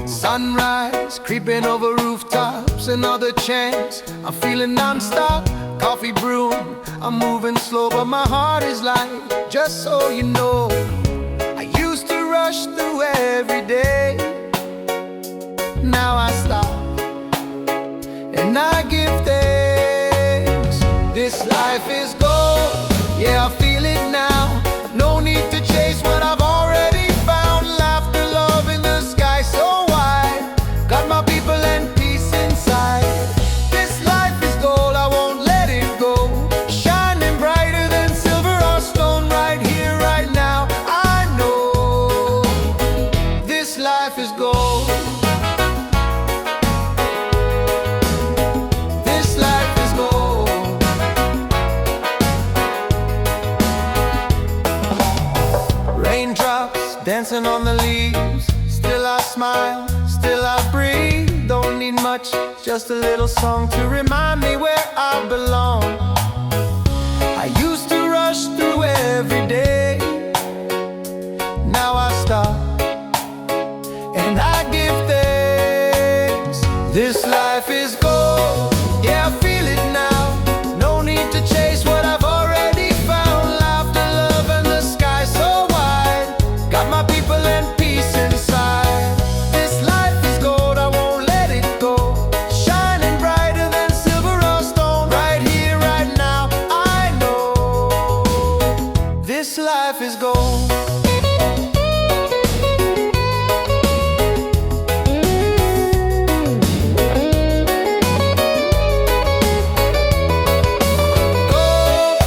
Sunrise, creeping over rooftops, another chance. I'm feeling non-stop, coffee brewing. I'm moving slow, but my heart is light. Just so you know, I used to rush through every day. Now I stop and I give thanks. This life is gold, yeah, I feel it now. No need to chase what I've already found. Laughter, love in the sky so wide. Got my people and peace inside. This life is gold, I won't let it go. Shining brighter than silver or stone. Right here, right now, I know this life is gold. This life is gold. Raindrops dancing on the leaves. Still I smile, still I breathe. Don't need much, just a little song to remind me where I belong. I used to rush through every day. Now I stop and I give thanks. This life is gold, yeah, I feel it now. No need to chase what I've already found. Laughter, love, and the sky so wide. Got my people and peace inside. This life is gold, I won't let it go. Shining brighter than silver or stone. Right here, right now, I know this life is gold. Gold,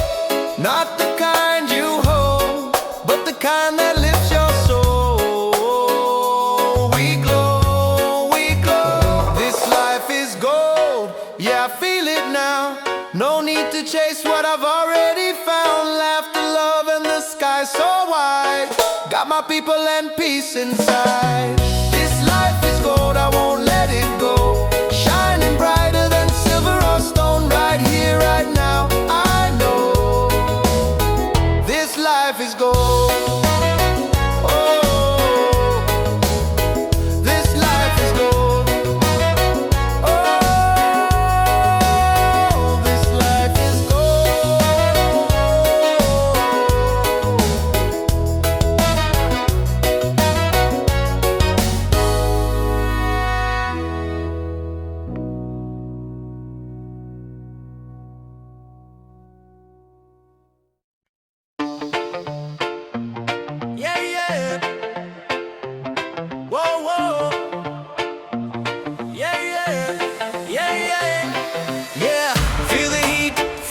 not the kind you hold, but the kind that lifts your soul. We glow, we glow. This life is gold, yeah, I feel it now. No need to chase what I've already found. Laughter, love, and the sky so wide. Got my people and peace inside. This life is gold, I won't let it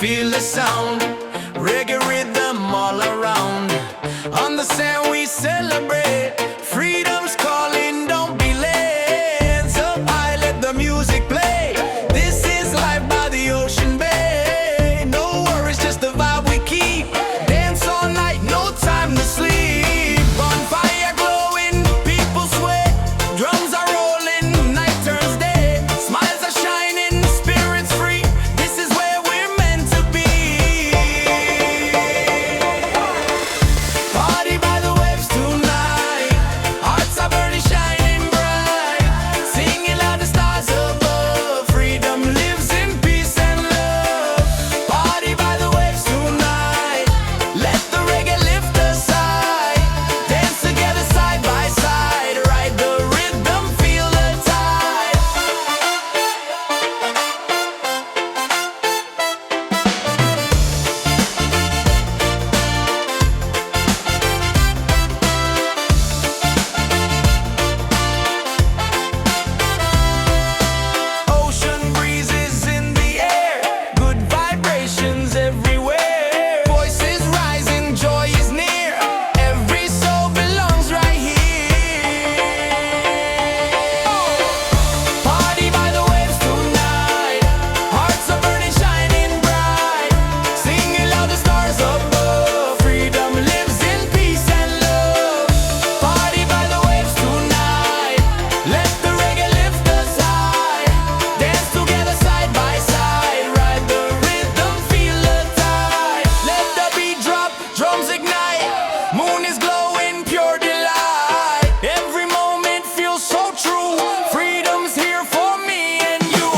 feel the sound. Reggae rhythm all around. On the sand we celebrate. Freedom's calling, don't be late. Hands up high, let the music play. This is life by the ocean bay. No worries, just the vibe we keep. Dance all night, no time to sleep. Bonfire glowing, people sweat. Drums are rolling, night turns day. Smiles are shining, spirits free. This is where we're meant to be. Party by the waves tonight. Hearts are burning, shining bright. Singing loud, the stars above. Freedom lives in peace and love. Party by the waves tonight. Let the reggae lift us high. Dance together side by side. Ride the rhythm, feel the tide. Ocean breezes in the air, good vibrations everywhere. Voices rising, joy is near. Every soul belongs right here. Party by the waves tonight. Hearts are burning, shining bright. Singing loud, the stars above. Freedom lives in peace and love. Party by the waves tonight. Let the reggae lift us high. Dance together side by side. Ride the rhythm, feel the tide. Let the beat drop, drums ignite. Moon is glowing, pure delight. Every moment feels so true. Freedom's here for me and you.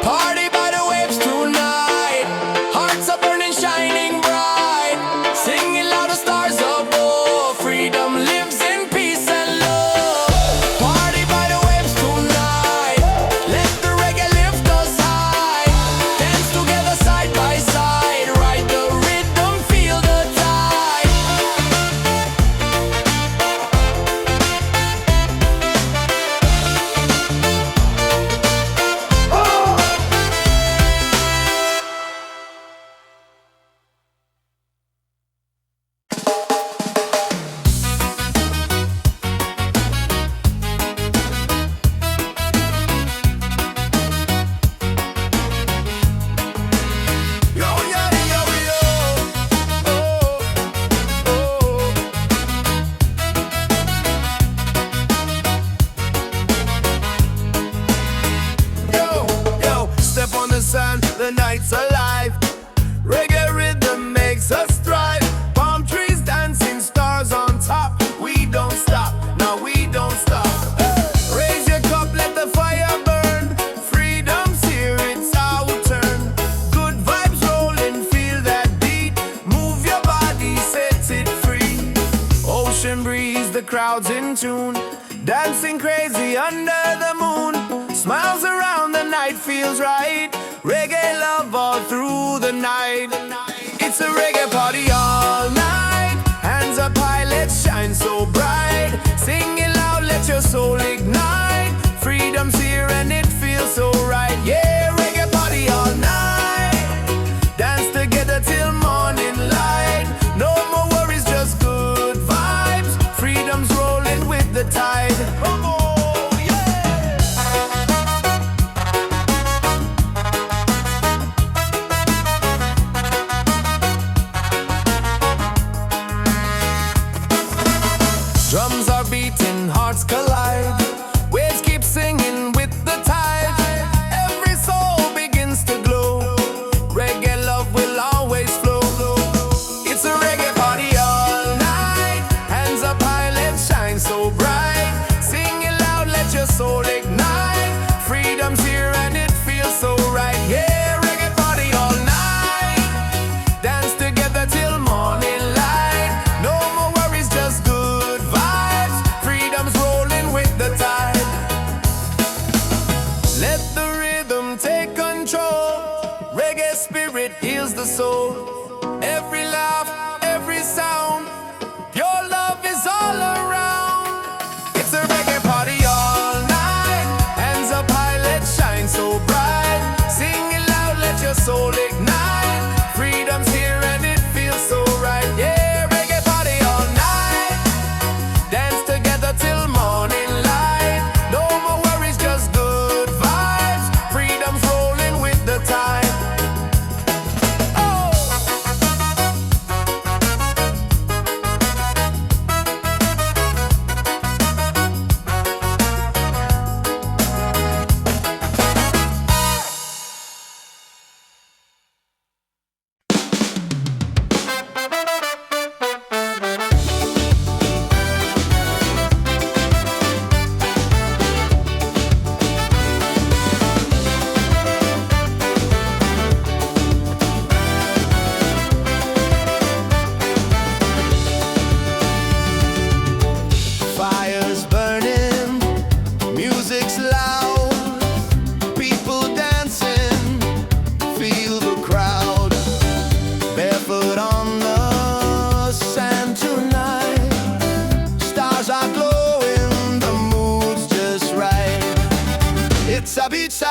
Party by the waves tonight. Hearts are burning, shining bright. Singing loud, the stars above. Freedom lives in peace and love. Party by the waves tonight. Let the reggae lift us high. Dance together side by side. Ride the rhythm, feel the tide. Yo, yo, yo, yo. Oh, oh. Yo, yo, step on the sand, the night's alive. Reggae rhythm makes us thrive. Palm trees dancing, stars on top. We don't stop, no, we don't stop. Raise your cup, let the fire burn. Freedom's here, it's our turn. Good vibes rolling, feel that beat. Move your body, set it free. Ocean breeze, the crowd's in tune. Dancing crazy under the moon. Smiles around, the night feels right. Reggae love all through the night. It's a reggae party all night. Hands up high, let's shine so bright. Singing loud, let your soul ignite. Freedom's here and it feels so right. Yeah, reggae party all night. Dance together till morning light. No more worries, just good vibes. Freedom's rolling with the tide. Oh, yeah.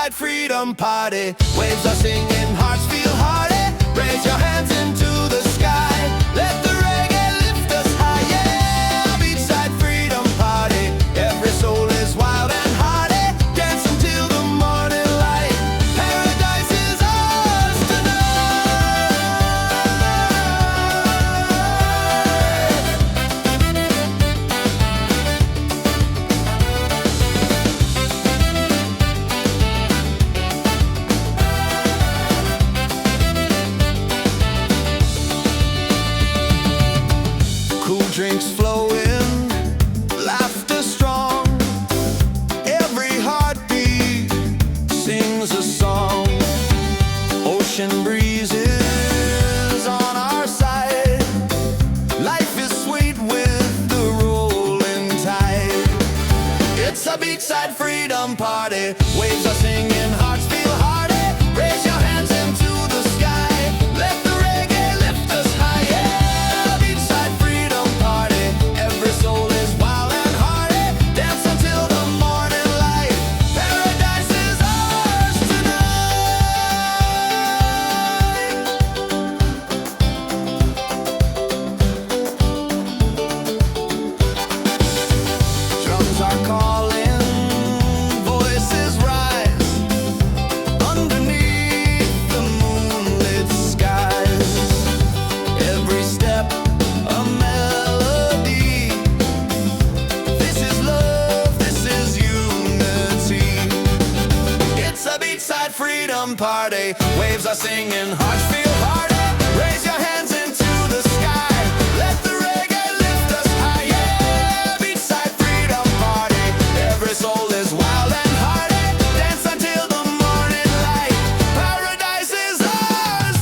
beachside freedom party. Waves are singing, hearts feel hearty. Raise your hands into the sky. Let the reggae lift us high. Yeah, beachside freedom party. Every soul is wild and hearty. Dance until the morning light. Paradise is ours tonight. Cool drinks flowing, laughter strong. Every heartbeat sings a song. Ocean breezes on our side. Life is sweet with the rolling tide. It's a beachside freedom party. Waves are singing, hearts feel hearty. Raise your hands into the sky. Let the reggae lift us high. Yeah, beachside freedom party. Every soul is wild and hearty. Dance until the morning light. Paradise is ours tonight. Drums are calling, voices rise underneath the moonlit skies. Every step a melody. This is love, this is unity. It's a beachside freedom party. Waves are singing, hearts feel hearty. Raise your hands into the sky. Let the reggae lift us high. Yeah, beachside freedom party. Every soul is wild and hearty. Dance until the morning light. Paradise is ours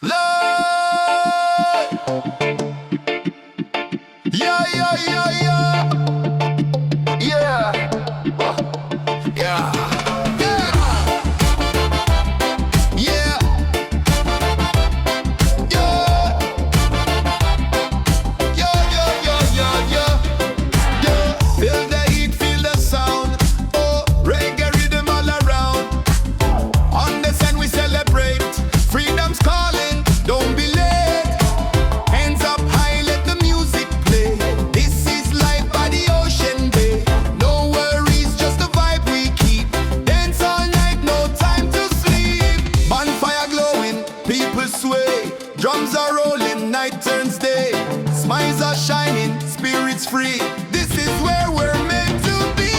Lord. Yeah, yeah, yeah, yeah. Yeah. Yeah. Yeah. Yeah. Yeah. Yeah, yeah, yeah, yeah, yeah. Yeah. Feel the heat, feel the sound. Oh, reggae rhythm all around. On the sun we celebrate. Freedom's calling, don't be late. Hands up high, let the music play. This is life by the ocean bay. No worries, just the vibe we keep. Dance all night, no time to sleep. Bonfire glowing, people sway. Drums are rolling, night turns day. Smiles are shining, spirits free. This is where we're meant to be.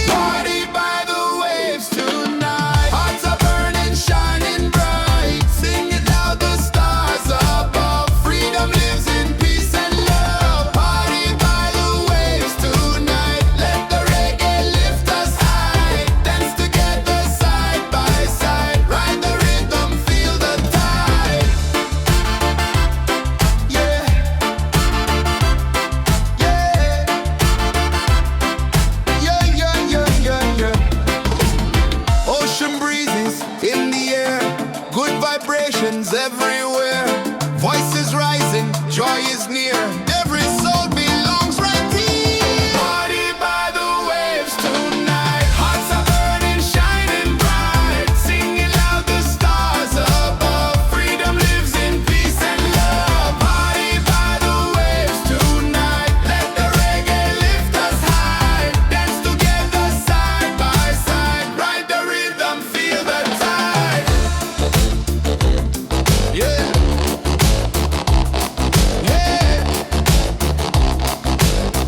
Party by the waves tonight. Hearts are burning, shining bright. Sing it loud, the stars above. Freedom lives in peace and love. Party by the waves tonight. Let the reggae lift us high. Dance together side by side. Ride the rhythm, feel the tide. Yeah. Yeah. Yeah, yeah, yeah, yeah, yeah. Ocean breezes in the air, good vibrations everywhere. Voices rising, joy is near. Every soul belongs right here. Party by the waves tonight. Hearts are burning, shining bright. Singing loud, the stars above. Freedom lives in peace and love. Party by the waves tonight. Let the reggae lift us high. Dance together side by side. Ride the rhythm, feel the tide. Yeah. Yeah.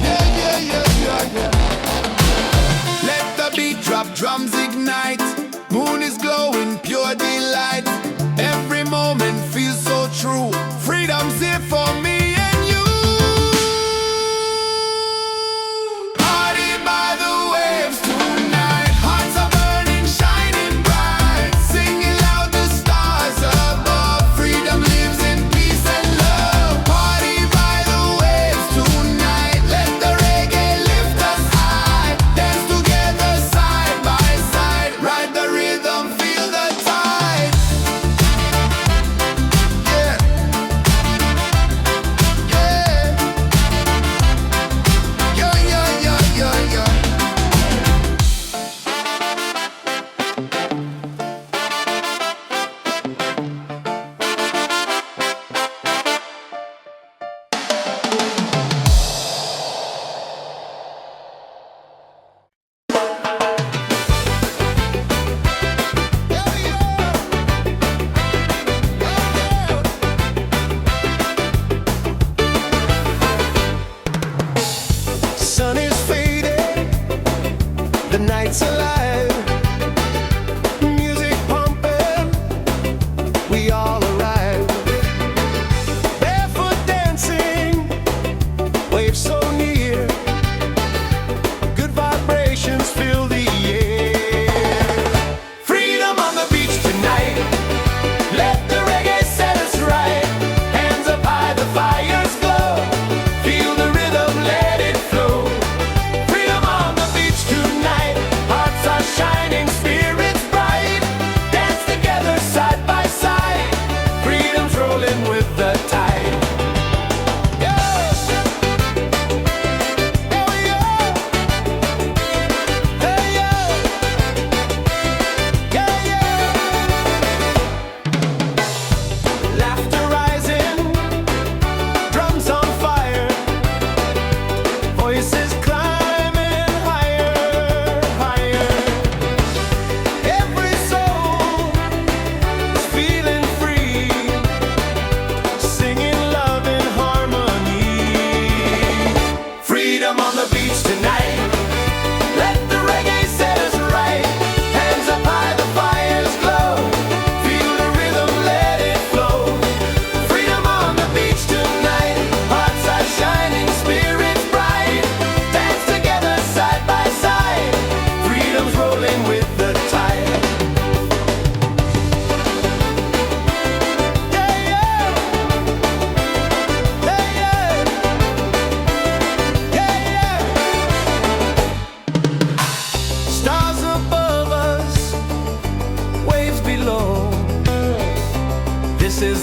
Yeah, yeah, yeah, yeah, yeah. Let the beat drop, drums ignite. Moon is glowing, pure delight. Every moment feels so true. Freedom's here for me and you. Party by the waves tonight. Hearts are burning, shining bright. Singing loud, the stars above. Freedom lives in peace and love. Party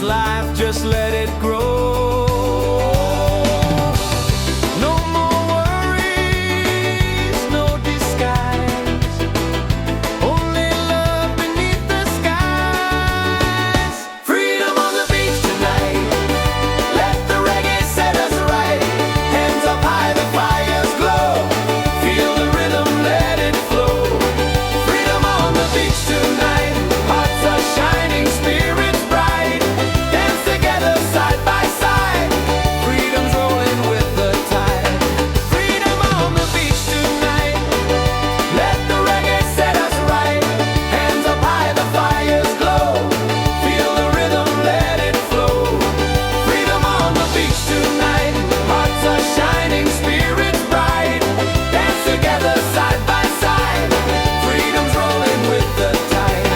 life, just let it grow. No more worries, no disguise, only love beneath the skies. Freedom on the beach tonight, let the reggae set us right. Hands up high, the fires glow, feel the rhythm, let it flow. Freedom on the beach tonight, hearts are shining, spirits bright. Dance together side by side, freedom's rolling with the tide. Freedom on the beach tonight, let the reggae set us right. Hands up high, the fires glow, feel the rhythm, let it flow. Freedom on the beach tonight, hearts are shining, spirits bright. Dance together side by side, freedom's rolling with the tide.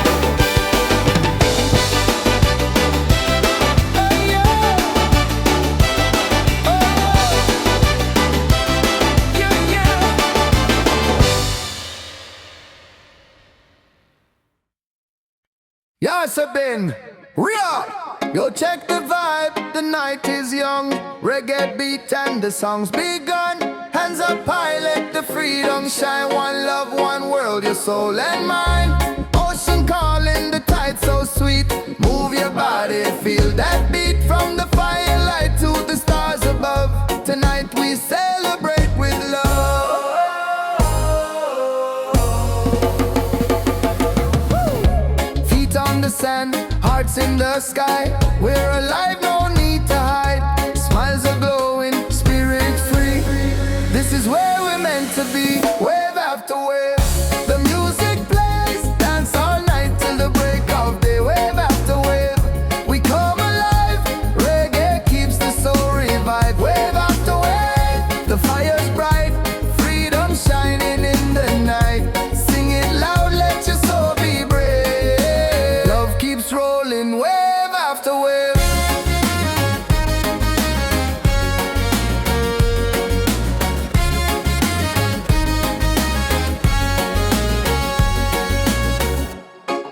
Yes, I've been real. Yo, check the vibe. The night is young. Reggae beat and the song's begun. Hands up high, let the freedom shine. One love, one world, your soul and mind. Ocean calling, the tide so sweet. Move your body, feel that beat. From the firelight to the stars above. Tonight we celebrate with love. Feet on the sand, hearts in the sky. We're alive, no need to hide. Smiles are glowing, spirit free. This is where we're meant to be. Wave after wave, the music plays. Dance all night till the break of day. Wave after wave, we come alive. Reggae keeps the soul revived. Wave after wave, the fire's bright. Freedom shining in the night. Sing it loud, let your soul be brave. Love keeps rolling, wave after wave.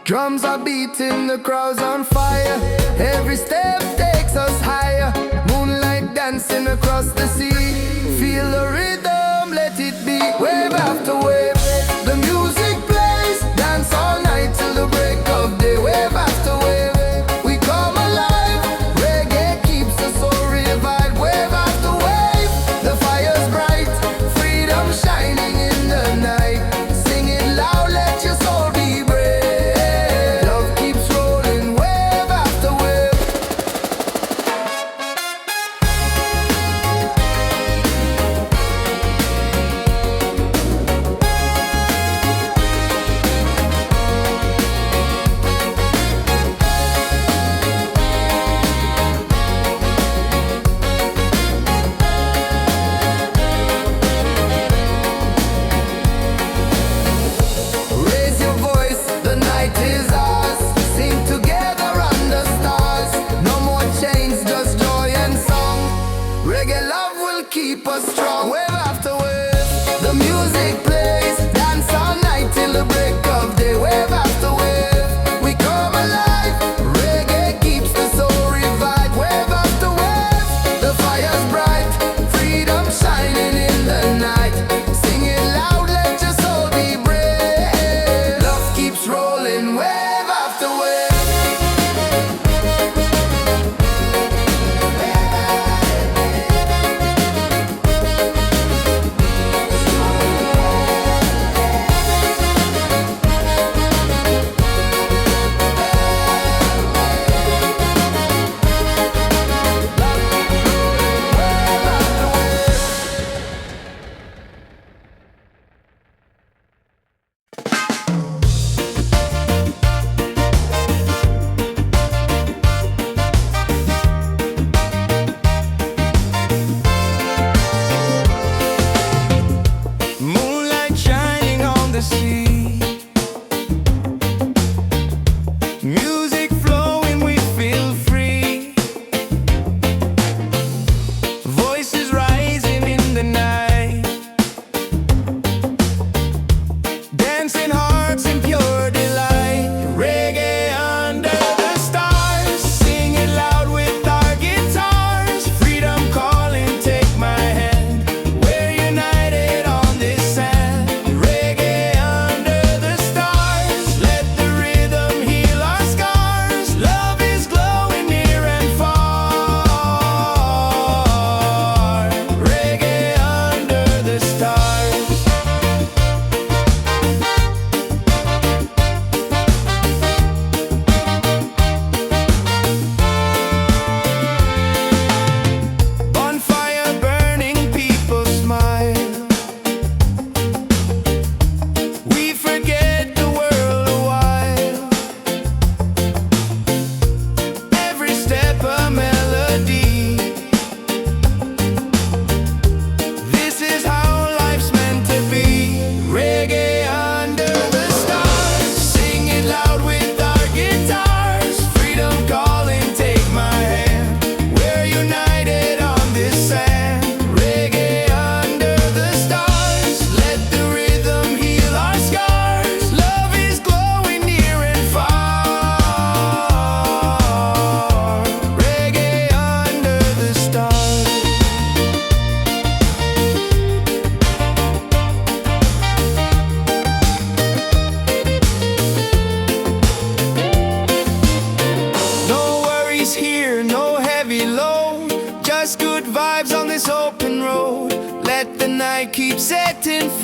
Drums are beating, the crowd's on fire. Every step takes us higher. Moonlight dancing across the sea. Feel the rhythm, let it be. Wave after wave, the music plays. Dance all night till the break of day. Wave after wave, we come alive. Reggae keeps the soul revived. Wave after wave, the fire's bright. Freedom shining in the night. Sing it loud, let your soul be brave. Love keeps rolling, wave after wave.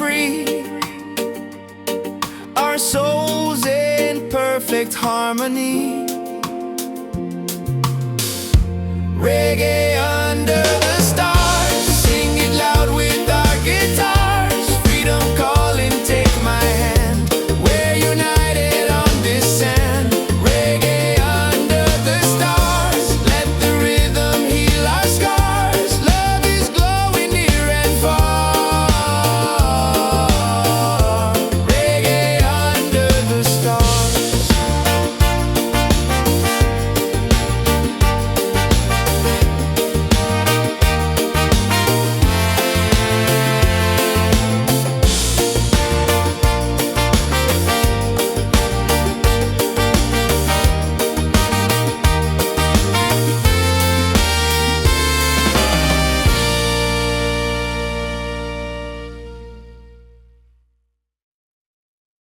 free, our souls in perfect harmony. Reggae